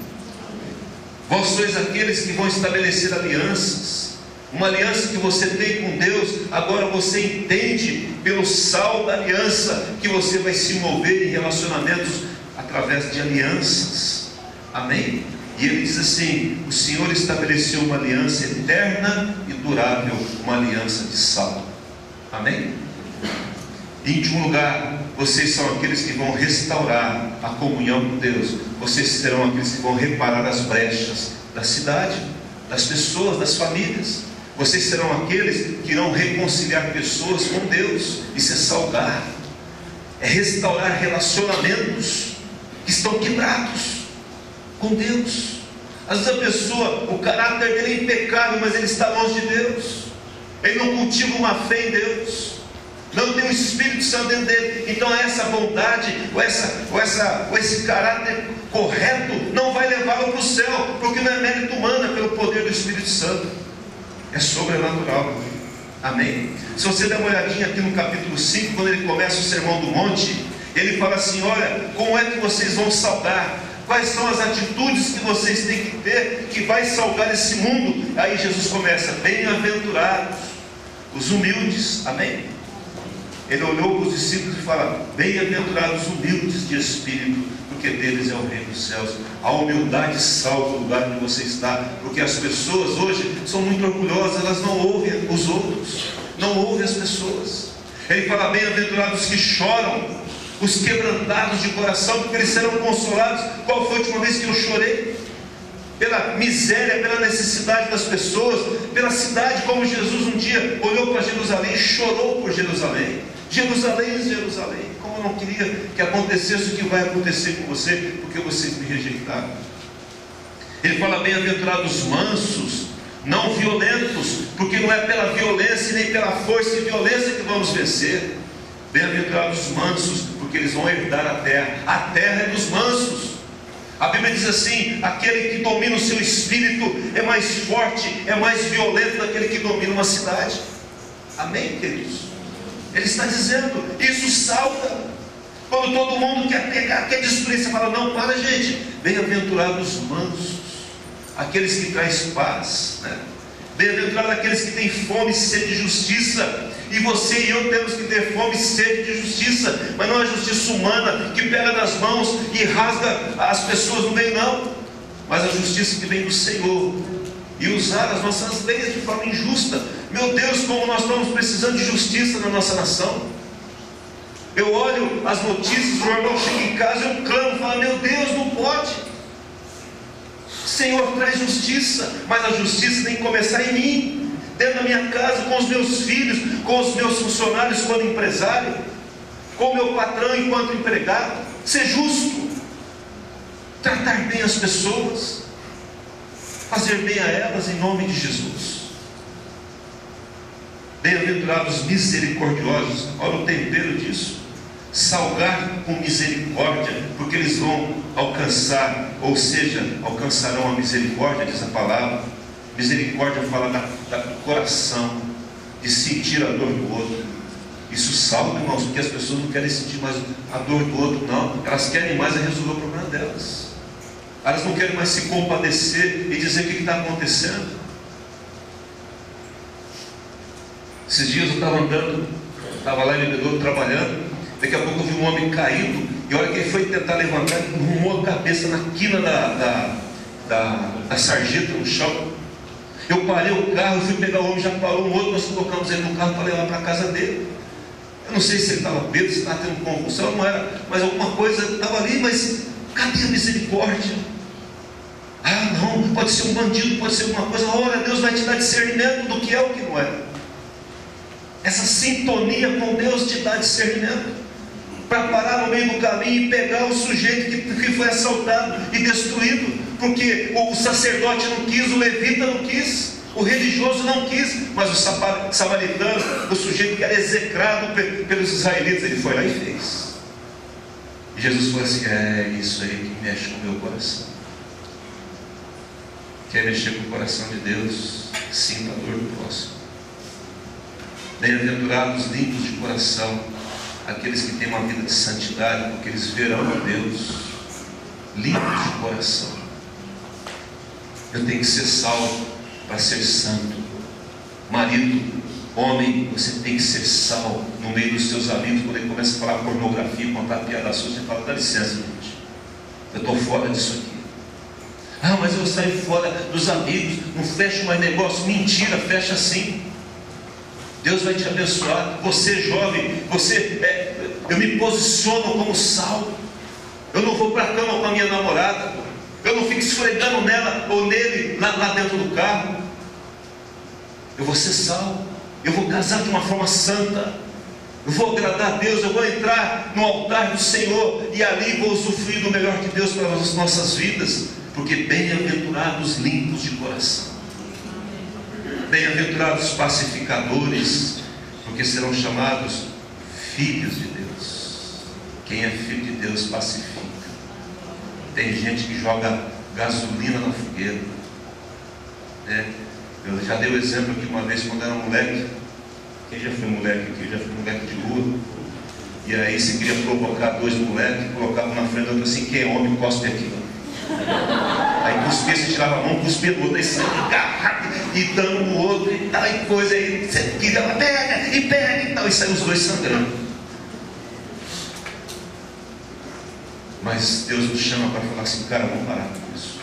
Vós sois aqueles que vão estabelecer alianças, uma aliança que você tem com Deus. Agora você entende pelo sal da aliança que você vai se mover em relacionamentos através de alianças. Amém? E ele diz assim: o Senhor estabeleceu uma aliança eterna e durável, uma aliança de sal. Amém? Em último lugar, vocês são aqueles que vão restaurar a comunhão com Deus. Vocês serão aqueles que vão reparar as brechas da cidade, das pessoas, das famílias. Vocês serão aqueles que irão reconciliar pessoas com Deus. Isso é salgar, é restaurar relacionamentos que estão quebrados com Deus. Às vezes a pessoa, o caráter dele é impecável, mas ele está longe de Deus. Ele não cultiva uma fé em Deus, não tem o Espírito Santo dentro dele. Então essa bondade, ou esse caráter correto, não vai levá-lo para o céu, porque não é mérito humano, é pelo poder do Espírito Santo. É sobrenatural. Amém? Se você der uma olhadinha aqui no capítulo 5, quando ele começa o Sermão do Monte, ele fala assim: olha, como é que vocês vão salgar? Quais são as atitudes que vocês têm que ter, que vai salgar esse mundo? Aí Jesus começa: bem-aventurados os humildes. Amém? Ele olhou para os discípulos e fala: bem-aventurados os humildes de espírito, porque deles é o reino dos céus. A humildade salva o lugar onde você está, porque as pessoas hoje são muito orgulhosas, elas não ouvem os outros, não ouvem as pessoas. Ele fala: bem-aventurados que choram, os quebrantados de coração, porque eles serão consolados. Qual foi a última vez que eu chorei? Pela miséria, pela necessidade das pessoas, pela cidade, como Jesus um dia olhou para Jerusalém e chorou por Jerusalém. Jerusalém, Jerusalém, como eu não queria que acontecesse o que vai acontecer com você, porque vocês me rejeitaram. Ele fala: bem-aventurados mansos, não violentos, porque não é pela violência nem pela força e violência que vamos vencer. Bem-aventurados mansos, porque eles vão herdar a terra. A terra é dos mansos. A Bíblia diz assim: aquele que domina o seu espírito é mais forte, é mais violento daquele que domina uma cidade. Amém, queridos? Ele está dizendo, isso salta. Quando todo mundo quer pegar, quer destruir, você fala: não, para, gente. Bem-aventurados mansos, aqueles que trazem paz, né? Bem-aventurados aqueles que têm fome e sede de justiça. E você e eu temos que ter fome e sede de justiça, mas não a justiça humana que pega nas mãos e rasga as pessoas no meio, não, mas a justiça que vem do Senhor. E usar as nossas leis de forma injusta. Meu Deus, como nós estamos precisando de justiça na nossa nação. Eu olho as notícias, o jornal chega em casa, eu clamo, falo: meu Deus, não pode. Senhor, traz justiça, mas a justiça tem que começar em mim. dentro da minha casa, com os meus filhos, com os meus funcionários quando empresário, com o meu patrão enquanto empregado. Ser justo, tratar bem as pessoas, fazer bem a elas em nome de Jesus. Bem-aventurados misericordiosos, olha o tempero disso, salgar com misericórdia, porque eles vão alcançar, ou seja, alcançarão a misericórdia, diz a palavra. Misericórdia fala do coração, de sentir a dor do outro. Isso salva, irmãos, porque as pessoas não querem sentir mais a dor do outro, não. Elas querem mais resolver o problema delas. Elas não querem mais se compadecer e dizer o que está acontecendo. Esses dias eu estava andando, estava lá em Bebedouro trabalhando. Daqui a pouco eu vi um homem caído, e a hora que ele foi tentar levantar, ele arrumou a cabeça na quina da sarjeta no chão. Eu parei o carro, fui pegar o homem, já parou um outro, nós colocamos ele no carro para levar para a casa dele. Eu não sei se ele estava preso, se estava tendo convulsão, não era, mas alguma coisa estava ali, mas cadê a misericórdia? Ah, não, pode ser um bandido, pode ser alguma coisa. Ora, Deus vai te dar discernimento do que é o que não é. Essa sintonia com Deus te dá discernimento para parar no meio do caminho e pegar o sujeito que foi assaltado e destruído, porque o sacerdote não quis, o levita não quis, o religioso não quis, mas o samaritano, o sujeito que era execrado pelos israelitas, ele foi lá e fez. E Jesus falou assim: é isso aí que mexe com o meu coração. Quer mexer com o coração de Deus? Sinta a dor do próximo. Bem-aventurados limpos de coração, aqueles que têm uma vida de santidade, porque eles verão a Deus. Limpos de coração. Eu tenho que ser salvo para ser santo. Marido, homem, você tem que ser sal no meio dos seus amigos. Quando ele começa a falar pornografia, contar piada sua, você fala: dá licença, gente, eu estou fora disso aqui. Ah, mas eu saio fora dos amigos, não fecho mais negócio. Mentira, fecha sim. Deus vai te abençoar. Você jovem, eu me posiciono como sal. Eu não vou para a cama com a minha namorada, eu não fico esfregando nela ou nele lá dentro do carro. Eu vou ser sal. Eu vou casar de uma forma santa. Eu vou agradar a Deus. Eu vou entrar no altar do Senhor e ali vou usufruir do melhor de Deus para as nossas vidas. Porque bem-aventurados limpos de coração, bem-aventurados pacificadores, porque serão chamados filhos de Deus. Quem é filho de Deus pacifica. Tem gente que joga gasolina na fogueira, né? Eu já dei o exemplo aqui uma vez quando era moleque. Quem já foi moleque aqui? Já foi moleque de rua. E aí se queria provocar dois moleques, colocava na frente do outro assim: quem é homem, cospe aqui. Aí cuspia, você tirava a mão, cuspia do outro, aí sangue e dando o outro e tal, e coisa, aí você queria, pega e tal, e saiu os dois sangrando. Mas Deus nos chama para falar assim: cara, vamos parar com isso.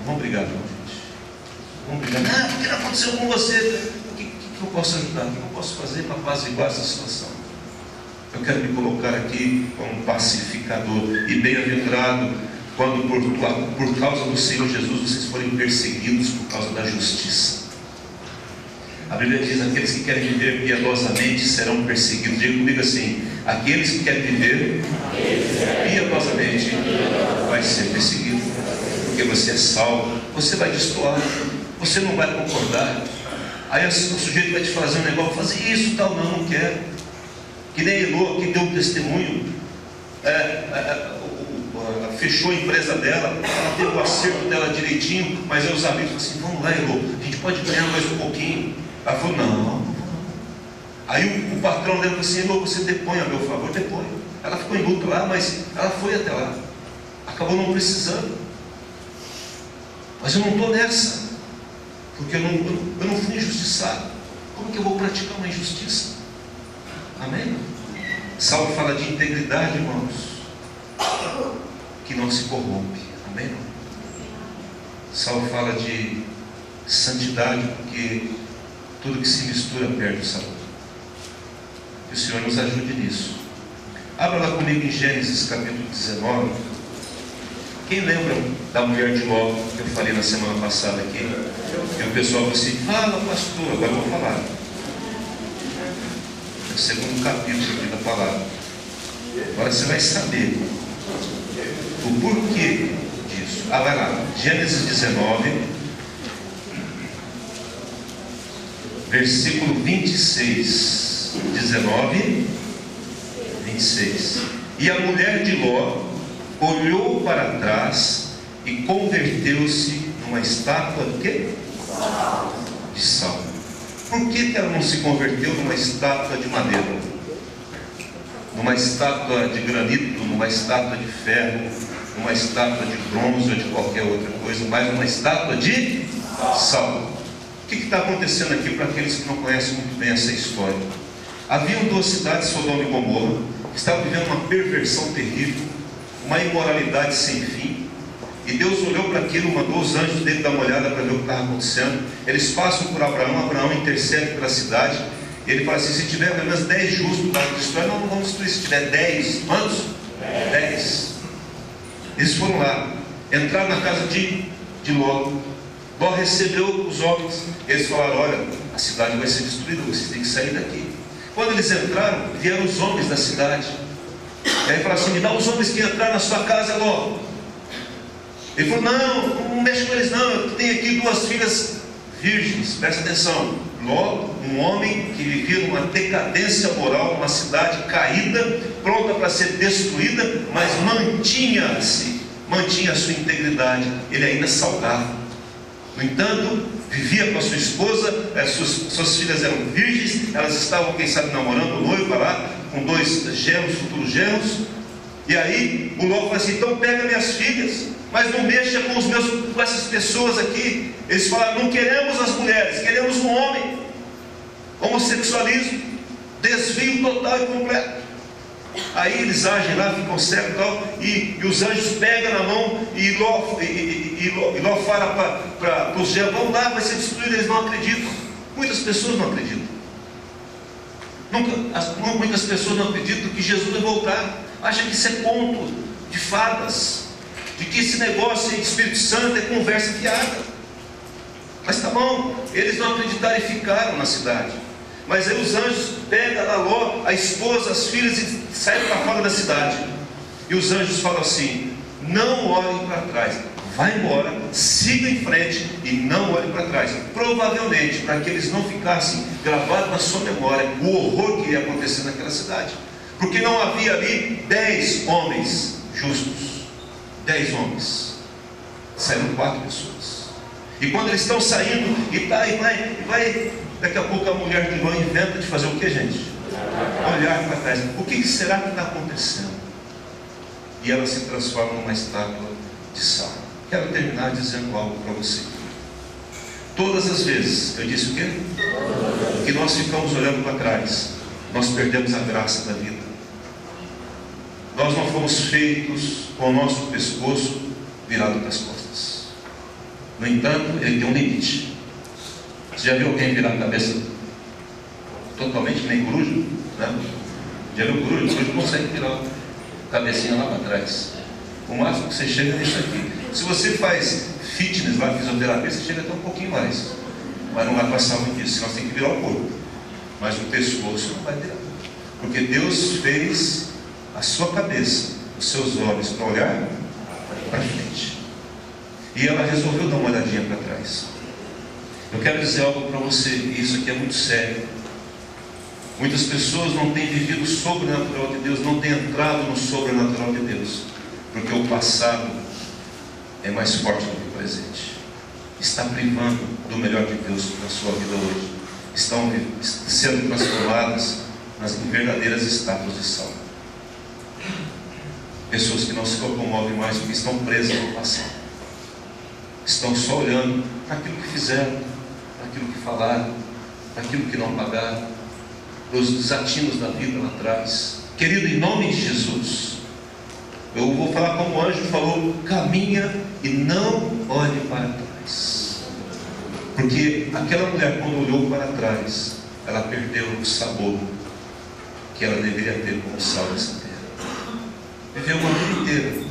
Não vamos brigar não, gente. Vamos brigar. Ah, o que aconteceu com você? O que eu posso ajudar? O que eu posso fazer para apaziguar essa situação? Eu quero me colocar aqui como pacificador. E bem-aventurado quando por causa do Senhor Jesus vocês forem perseguidos por causa da justiça. A Bíblia diz: aqueles que querem viver piedosamente serão perseguidos. Diga comigo assim: aqueles que querem viver piedosamente vai ser perseguido, porque você é salvo. Você vai destoar, você não vai concordar. Aí o sujeito vai te fazer um negócio: fazer isso, tal, não quero. Que nem Elô, que deu um testemunho, fechou a empresa dela, ela teve o acerto dela direitinho, mas aí os amigos falaram assim: vamos lá, Elô, a gente pode ganhar mais um pouquinho. Ela falou: não. Aí o patrão dela falou assim: Elô, você depõe a meu favor. Depõe. Ela ficou em luto lá, mas ela foi até lá, acabou não precisando. Mas eu não estou nessa, porque eu não fui injustiçado. Como que eu vou praticar uma injustiça? Amém? Saulo fala de integridade, irmãos, que não se corrompe. Amém? Saulo fala de santidade, porque tudo que se mistura perde o sabor. Que o Senhor nos ajude nisso. Abra lá comigo em Gênesis capítulo 19. Quem lembra da mulher de Ló, que eu falei na semana passada aqui? E o pessoal falou assim: fala, pastor, agora eu vou falar. É o segundo capítulo aqui da palavra. Agora você vai saber o porquê disso. Ah, vai lá, Gênesis 19, versículo 26. 19, 26. E a mulher de Ló olhou para trás e converteu-se numa estátua de quê? De sal. Por que ela não se converteu numa estátua de madeira? Numa estátua de granito, numa estátua de ferro, numa estátua de bronze ou de qualquer outra coisa, mas uma estátua de sal. O que está acontecendo aqui para aqueles que não conhecem muito bem essa história? Haviam duas cidades, Sodoma e Gomorra, que estavam vivendo uma perversão terrível, uma imoralidade sem fim. E Deus olhou para aquilo, mandou os anjos dele dar uma olhada para ver o que estava acontecendo. Eles passam por Abraão, Abraão intercede pela cidade. Ele fala assim: se tiver pelo menos 10 justos para destruir, não vamos destruir. Se tiver 10, quantos? 10. Eles foram lá, entraram na casa de Ló. Ló recebeu os homens. Eles falaram: olha, a cidade vai ser destruída, vocês têm que sair daqui. Quando eles entraram, vieram os homens da cidade. E aí falaram assim: me dá os homens que entraram na sua casa, Ló. Ele falou: não mexe com eles não, eu tenho aqui 2 filhas virgens. Presta atenção. Ló, um homem que vivia numa decadência moral, uma cidade caída, pronta para ser destruída, mas mantinha a sua integridade. Ele ainda salgava. No entanto, vivia com a sua esposa, suas filhas eram virgens, elas estavam, quem sabe, namorando, noiva lá, com 2 genros, futuros genros. E aí o Ló falou assim: então pega minhas filhas, mas não mexa com essas pessoas aqui. Eles falaram: não queremos as mulheres, queremos um homem. Homossexualismo, desvio total e completo. Aí eles agem lá, ficam cegos e tal, e os anjos pegam na mão, e Ló fala para os genros: vão lá, vai ser destruído. Eles não acreditam. Muitas pessoas não acreditam. Muitas pessoas não acreditam que Jesus vai voltar. Acham que isso é conto de fadas, de que esse negócio de Espírito Santo é conversa fiada. Mas tá bom, eles não acreditaram e ficaram na cidade. Mas aí os anjos pegam a Ló, a esposa, as filhas, e saem para fora da cidade. E os anjos falam assim: não olhem para trás, vai embora, siga em frente e não olhem para trás. Provavelmente para que eles não ficassem gravados na sua memória o horror que ia acontecer naquela cidade. Porque não havia ali 10 homens justos. 10 homens. Saíram 4 pessoas. E quando eles estão saindo, vai, daqui a pouco a mulher de Ló inventa de fazer o que, gente? Olhar para trás. O que será que está acontecendo? E ela se transforma numa estátua de sal. Quero terminar dizendo algo para você. Todas as vezes, eu disse o quê? Que nós ficamos olhando para trás, nós perdemos a graça da vida. Nós não fomos feitos com o nosso pescoço virado para as costas. No entanto, ele tem um limite. Você já viu alguém virar a cabeça totalmente, nem coruja? Né? Já viu coruja? O coruja consegue virar a cabecinha lá para trás. O máximo que você chega é isso aqui. Se você faz fitness lá, fisioterapia, você chega até um pouquinho mais. Mas não vai passar muito disso, senão você tem que virar o corpo. Mas o pescoço não vai virar. Porque Deus fez a sua cabeça, os seus olhos para olhar para frente. E ela resolveu dar uma olhadinha para trás. Eu quero dizer algo para você, e isso aqui é muito sério. Muitas pessoas não têm vivido o sobrenatural de Deus, não têm entrado no sobrenatural de Deus, porque o passado é mais forte do que o presente. Está privando do melhor de Deus na sua vida hoje. Estão sendo transformadas nas verdadeiras estátuas de sal. Pessoas que não se locomovem mais porque estão presas no passado. Estão só olhando para aquilo que fizeram, para aquilo que falaram, para aquilo que não pagaram, para os desatinos da vida lá atrás. Querido, em nome de Jesus, eu vou falar como o anjo falou: caminha e não olhe para trás. Porque aquela mulher, quando olhou para trás, ela perdeu o sabor que ela deveria ter como sal dessa terra. Viveu uma vida inteira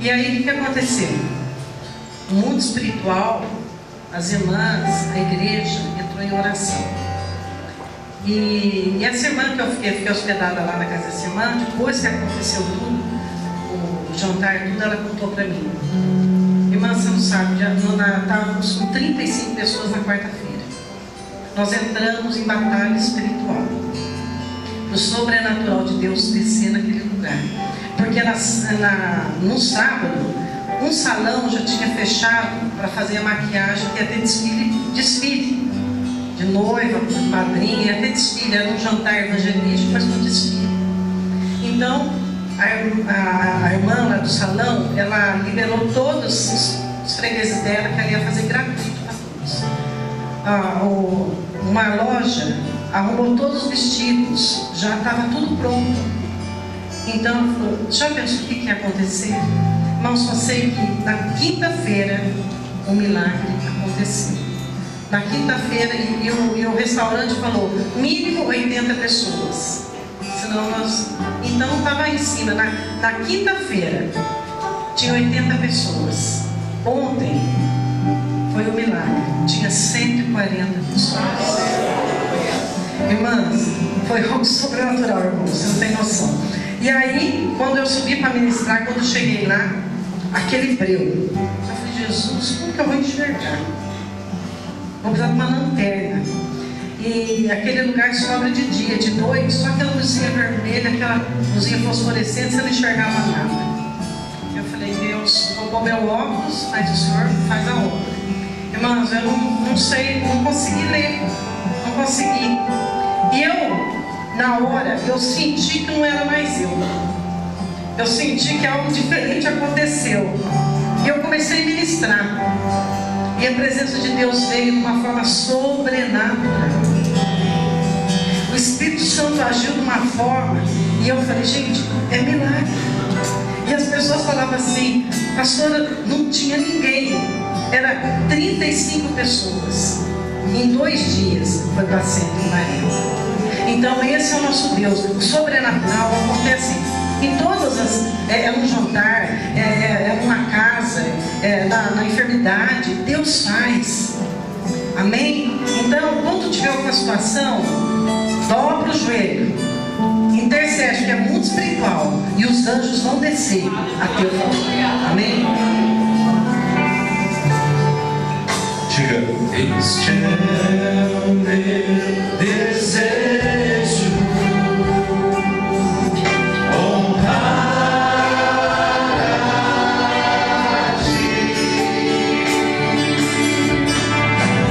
E aí o que aconteceu? O mundo espiritual, as irmãs, a igreja entrou em oração. E essa irmã que eu fiquei hospedada lá na casa dessa irmã, depois que aconteceu tudo, o jantar, tudo, ela contou para mim. Irmã, você não sabe, estávamos com 35 pessoas na quarta-feira. Nós entramos em batalha espiritual. O sobrenatural de Deus descer naquele lugar. Porque no sábado, um salão já tinha fechado para fazer a maquiagem, que ia ter desfile de noiva, madrinha, ia ter desfile, era um jantar evangelístico, mas um desfile. Então, a irmã lá do salão, ela liberou todos os fregueses dela, que ela ia fazer gratuito para todos. Uma loja arrumou todos os vestidos, já estava tudo pronto. Então ela falou, já pensou o que ia acontecer? Irmãos, só sei que na quinta-feira o milagre aconteceu. Na quinta-feira, e o restaurante falou, mínimo 80 pessoas. Senão nós... Então estava em cima, na quinta-feira tinha 80 pessoas. Ontem foi o milagre, tinha 140 pessoas. Irmãs, foi algo sobrenatural, irmãos, você não tem noção. E aí, quando eu subi para ministrar, quando eu cheguei lá, aquele breu, eu falei, Jesus, como que eu vou enxergar? Vou precisar de uma lanterna. E aquele lugar sobra de dia, de noite, só aquela luzinha vermelha, aquela luzinha fosforescente, você não enxergava nada. Eu falei, Deus, vou pôr meu óculos, mas o Senhor faz a obra. Irmãos, eu não sei, não consegui ler, não consegui. E na hora, eu senti que não era mais eu. Eu senti que algo diferente aconteceu. E eu comecei a ministrar. E a presença de Deus veio de uma forma sobrenatural. O Espírito Santo agiu de uma forma. E eu falei, gente, é milagre. E as pessoas falavam assim, pastora, não tinha ninguém. Era 35 pessoas. Em 2 dias foi para 140. Então esse é o nosso Deus. O sobrenatural acontece em todas as... É um jantar, é numa casa, na enfermidade. Deus faz. Amém? Então, quando tiver alguma situação, dobra o joelho, intercede, porque é muito espiritual. E os anjos vão descer a teu favor. Amém? Diga, este é o meu desejo, honrar a ti,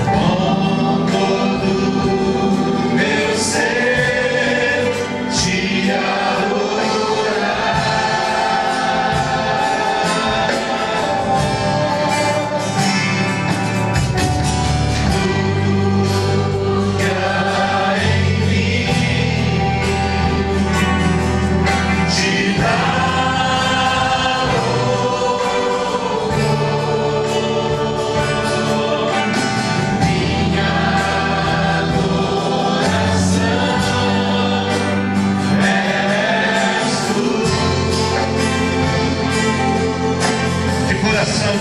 com todo meu ser, te adorar.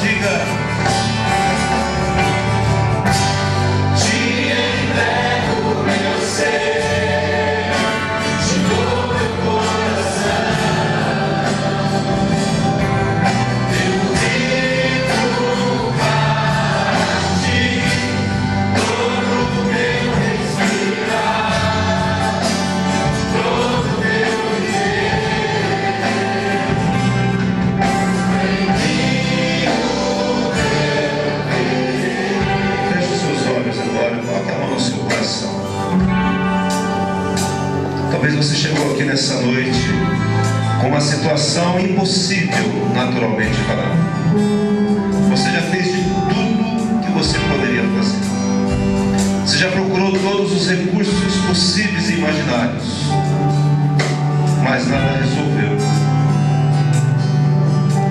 Diga, te entrego meu ser, te dou meu coração, eu vivo para ti, todo meu respirar, todo meu viver, em mim. Coloque a mão no seu coração. Talvez você chegou aqui nessa noite com uma situação impossível, naturalmente falando. Você já fez de tudo que você poderia fazer. Você já procurou todos os recursos possíveis e imaginários, mas nada resolveu.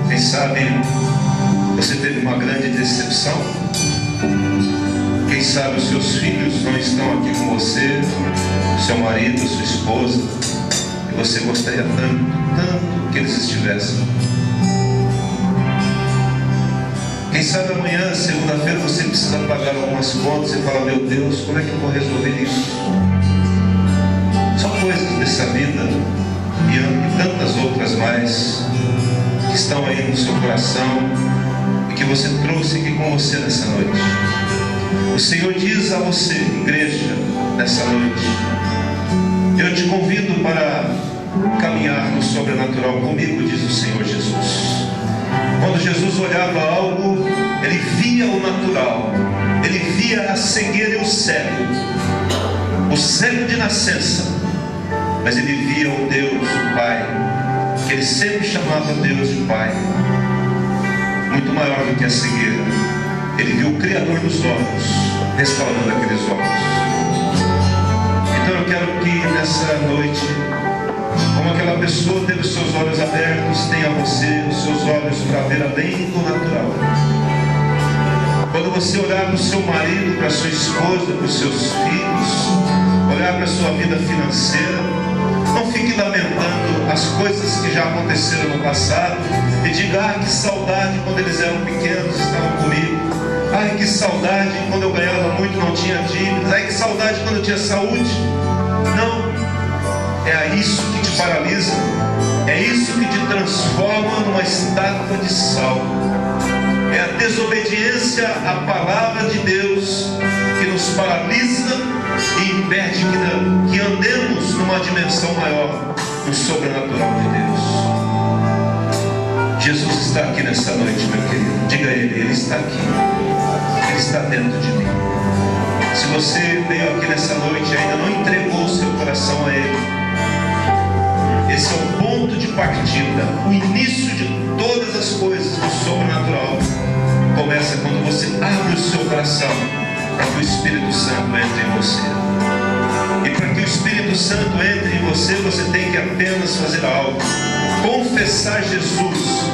Quem sabe você teve uma grande decepção. Quem sabe os seus filhos não estão aqui com você, seu marido, sua esposa, e você gostaria tanto que eles estivessem. Quem sabe amanhã, segunda-feira, você precisa pagar algumas contas e fala: meu Deus, como é que eu vou resolver isso? São coisas dessa vida e tantas outras mais que estão aí no seu coração e que você trouxe aqui com você nessa noite. O Senhor diz a você, igreja, nessa noite: eu te convido para caminhar no sobrenatural comigo, diz o Senhor Jesus. Quando Jesus olhava algo, ele via o natural, ele via a cegueira e o cego de nascença, mas ele via o Deus, o Pai, que ele sempre chamava Deus de Pai, muito maior do que a cegueira. Ele viu o Criador dos olhos, restaurando aqueles olhos. Então eu quero que nessa noite, como aquela pessoa teve os seus olhos abertos, tenha você os seus olhos para ver além do natural. Quando você olhar para o seu marido, para a sua esposa, para os seus filhos, olhar para a sua vida financeira, não fique lamentando as coisas que já aconteceram no passado e diga: ah, que saudade quando eles eram pequenos, estavam comigo. Ai, que saudade quando eu ganhava muito, não tinha dívidas. Ai, que saudade quando eu tinha saúde. Não. É isso que te paralisa. É isso que te transforma numa estátua de sal. É a desobediência à palavra de Deus que nos paralisa e impede que andemos numa dimensão maior, no sobrenatural de Deus. Jesus está aqui nessa noite, meu querido. Diga a Ele: Ele está aqui. Ele está dentro de mim. Se você veio aqui nessa noite e ainda não entregou o seu coração a Ele, esse é o ponto de partida. O início de todas as coisas do sobrenatural começa quando você abre o seu coração para que o Espírito Santo entre em você. E para que o Espírito Santo entre em você, você tem que apenas fazer algo: confessar Jesus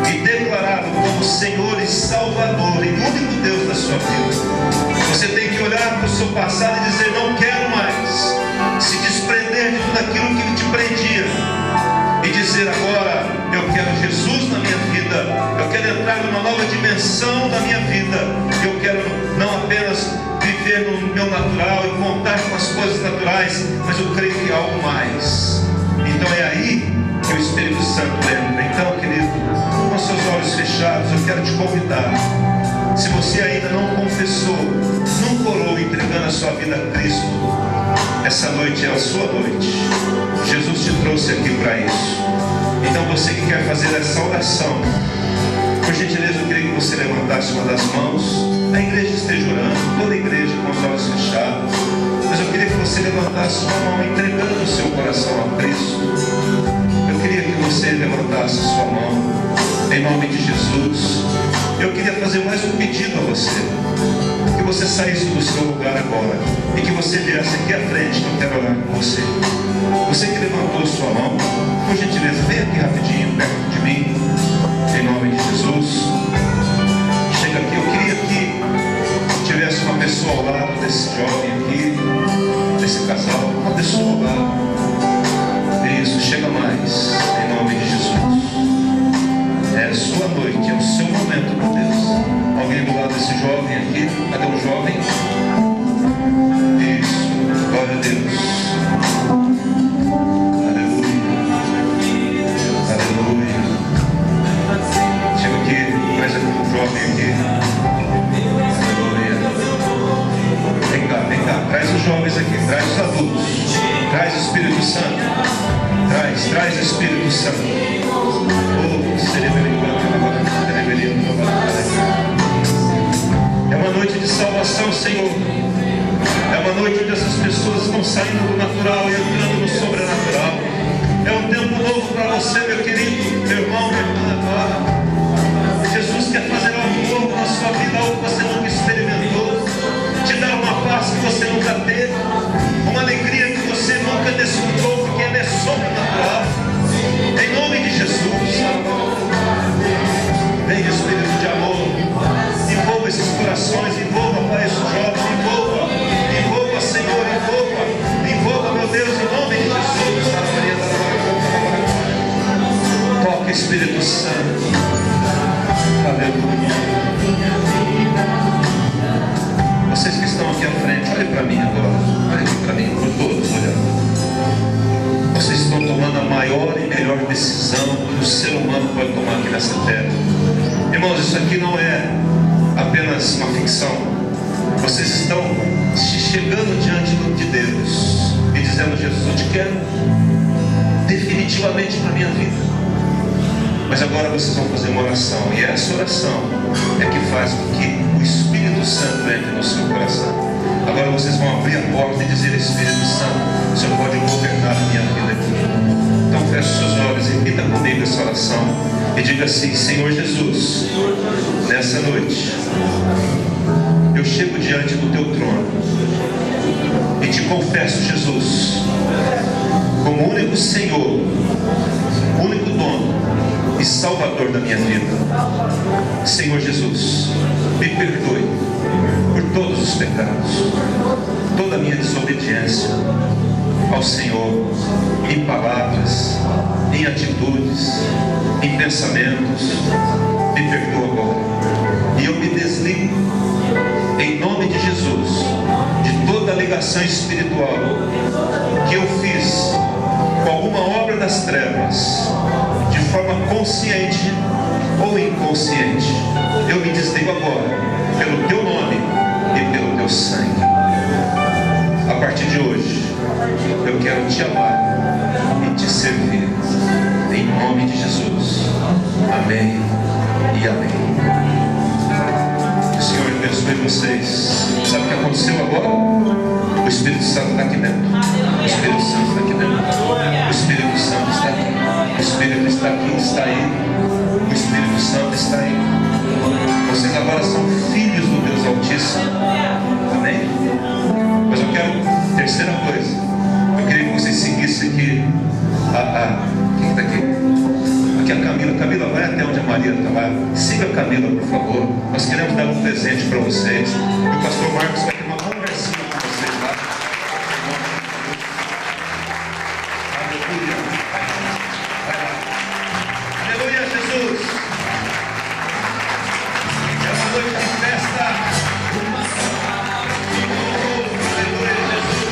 e declará-lo como Senhor e Salvador e único Deus da sua vida. Você tem que olhar para o seu passado e dizer: não quero mais. Se desprender de tudo aquilo que te prendia e dizer: agora eu quero Jesus na minha vida, eu quero entrar numa nova dimensão da minha vida, eu quero não apenas viver no meu natural e contar com as coisas naturais, mas eu creio que há algo mais. Então é aí que o Espírito Santo entra. Então, querido, com seus olhos fechados, eu quero te convidar. Se você ainda não confessou, nunca orou entregando a sua vida a Cristo, essa noite é a sua noite. Jesus te trouxe aqui para isso. Então você que quer fazer essa oração, por gentileza, eu queria que você levantasse uma das mãos. A igreja esteja orando, toda a igreja com os olhos fechados. Mas eu queria que você levantasse uma mão entregando o seu coração a Cristo. Eu queria que você levantasse a sua mão em nome de Jesus. Eu queria fazer mais um pedido a você: que você saísse do seu lugar agora e que você viesse aqui à frente, que eu quero orar com você. Você que levantou sua mão, por gentileza, vem aqui rapidinho, perto de mim, em nome de Jesus. Chega aqui. Eu queria que tivesse uma pessoa ao lado desse jovem aqui, desse casal, uma pessoa ao lado. Isso, chega mais, em nome de Jesus. É a sua noite, é o seu momento com Deus. Alguém do lado desse jovem aqui? Cadê o jovem? Isso, glória a Deus. Aleluia. Aleluia. Chega aqui, traz aqui um jovem aqui. Aleluia. Vem cá, traz os jovens aqui, traz os adultos. Traz o Espírito Santo. Traz o Espírito Santo. É uma noite de salvação, Senhor. É uma noite onde essas pessoas estão saindo do natural e entrando no sobrenatural. É um tempo novo para você, meu querido, meu irmão, minha irmã. Jesus quer fazer algo novo na sua vida, algo que você nunca experimentou, te dar uma paz que você nunca teve, uma alegria que você nunca desfrutou, porque ela é sobrenatural. Em nome de Jesus, vem Espírito de amor, envolva esses corações, envolva, Pai, esses jovens, envolva, Senhor, envolva, meu Deus, em nome de Jesus. Toca, Espírito Santo. Aleluia. aqui à frente, olhe para mim agora, olhe aqui para mim, por todos olhando. Vocês estão tomando a maior e melhor decisão que o ser humano pode tomar aqui nessa terra. Irmãos, isso aqui não é apenas uma ficção. Vocês estão chegando diante de Deus e dizendo: Jesus, eu te quero definitivamente para a minha vida. Mas agora vocês vão fazer uma oração, e essa oração é que faz com que o Espírito Santo entre no seu coração. Agora vocês vão abrir a porta e dizer: Espírito Santo, o Senhor pode governar a minha vida aqui. Então feche seus olhos e repita comigo essa oração e diga assim: Senhor Jesus, nessa noite eu chego diante do teu trono e te confesso, Jesus, como único Senhor, único dono e Salvador da minha vida. Senhor Jesus, me perdoe por todos os pecados, toda a minha desobediência ao Senhor, em palavras, em atitudes, em pensamentos. Me perdoa agora, e eu me desligo em nome de Jesus de toda a ligação espiritual que eu fiz com alguma obra das trevas, de forma consciente ou inconsciente. Eu me desligo agora pelo teu nome e pelo teu sangue. A partir de hoje eu quero te amar e te servir, em nome de Jesus. Amém e amém. Que o Senhor abençoe vocês. Sabe o que aconteceu agora? O Espírito Santo está aqui dentro. O Espírito Santo está aqui dentro. O Espírito Santo está aqui. O Espírito está aqui, está aí. O Espírito Santo está aí. Vocês agora são filhos do Deus Altíssimo. Amém? Mas eu quero, terceira coisa, eu queria que vocês seguissem aqui quem está aqui? Aqui a Camila. Camila, vai até onde a Maria está lá. Siga a Camila, por favor. Nós queremos dar um presente para vocês. E o pastor Marcos vai ter uma conversinha com vocês lá. Aleluia. Vai lá. Aleluia, Jesus. Essa noite de festa. Aleluia, Jesus.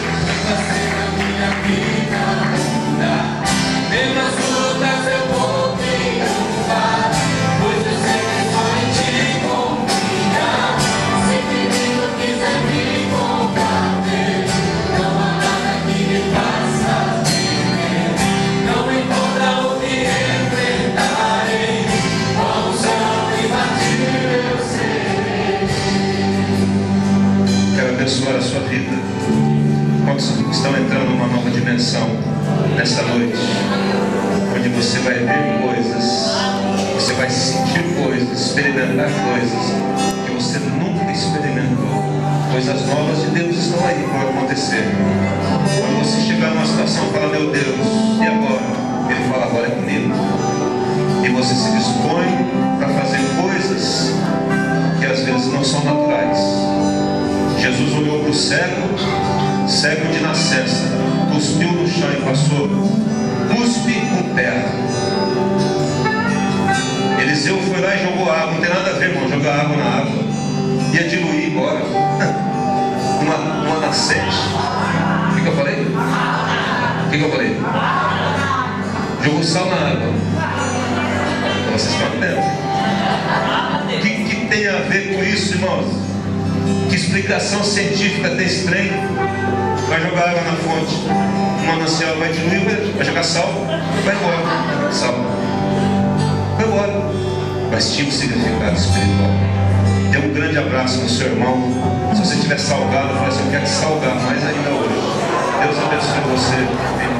Minha vida, pelas lutas eu vou triunfar, pois eu sei que só em ti confiar. Se perigo quiser me combater, não há nada que me faça temer. Não importa o que enfrentarei, com o sol e batir eu serei. Quero abençoar a sua vida. Quantos estão entrando numa nova dimensão nessa noite, onde você vai ver coisas, você vai sentir coisas, experimentar coisas que você nunca experimentou. Coisas novas de Deus estão aí para acontecer. Quando você chegar numa situação e falar: meu Deus, e agora? Ele fala: agora é comigo. E você se dispõe para fazer coisas que às vezes não são naturais. Jesus olhou para o cego de nascença, cuspiu no chão e passou cuspe com terra. Eliseu foi lá e jogou água. Não tem nada a ver, irmão, jogar água na água. Ia diluir embora. Uma nascente. O que eu falei? O que eu falei? Jogou sal na água. Então vocês estão atentos. O que tem a ver com isso, irmãos? Que explicação científica tem esse trem? Vai jogar água na fonte, o manancial vai diluir, vai jogar sal, vai embora. Sal, vai embora. Mas tinha um significado espiritual. Dê um grande abraço no seu irmão. Se você estiver salgado, fala assim: eu quero te salgar mais ainda hoje. Deus abençoe você.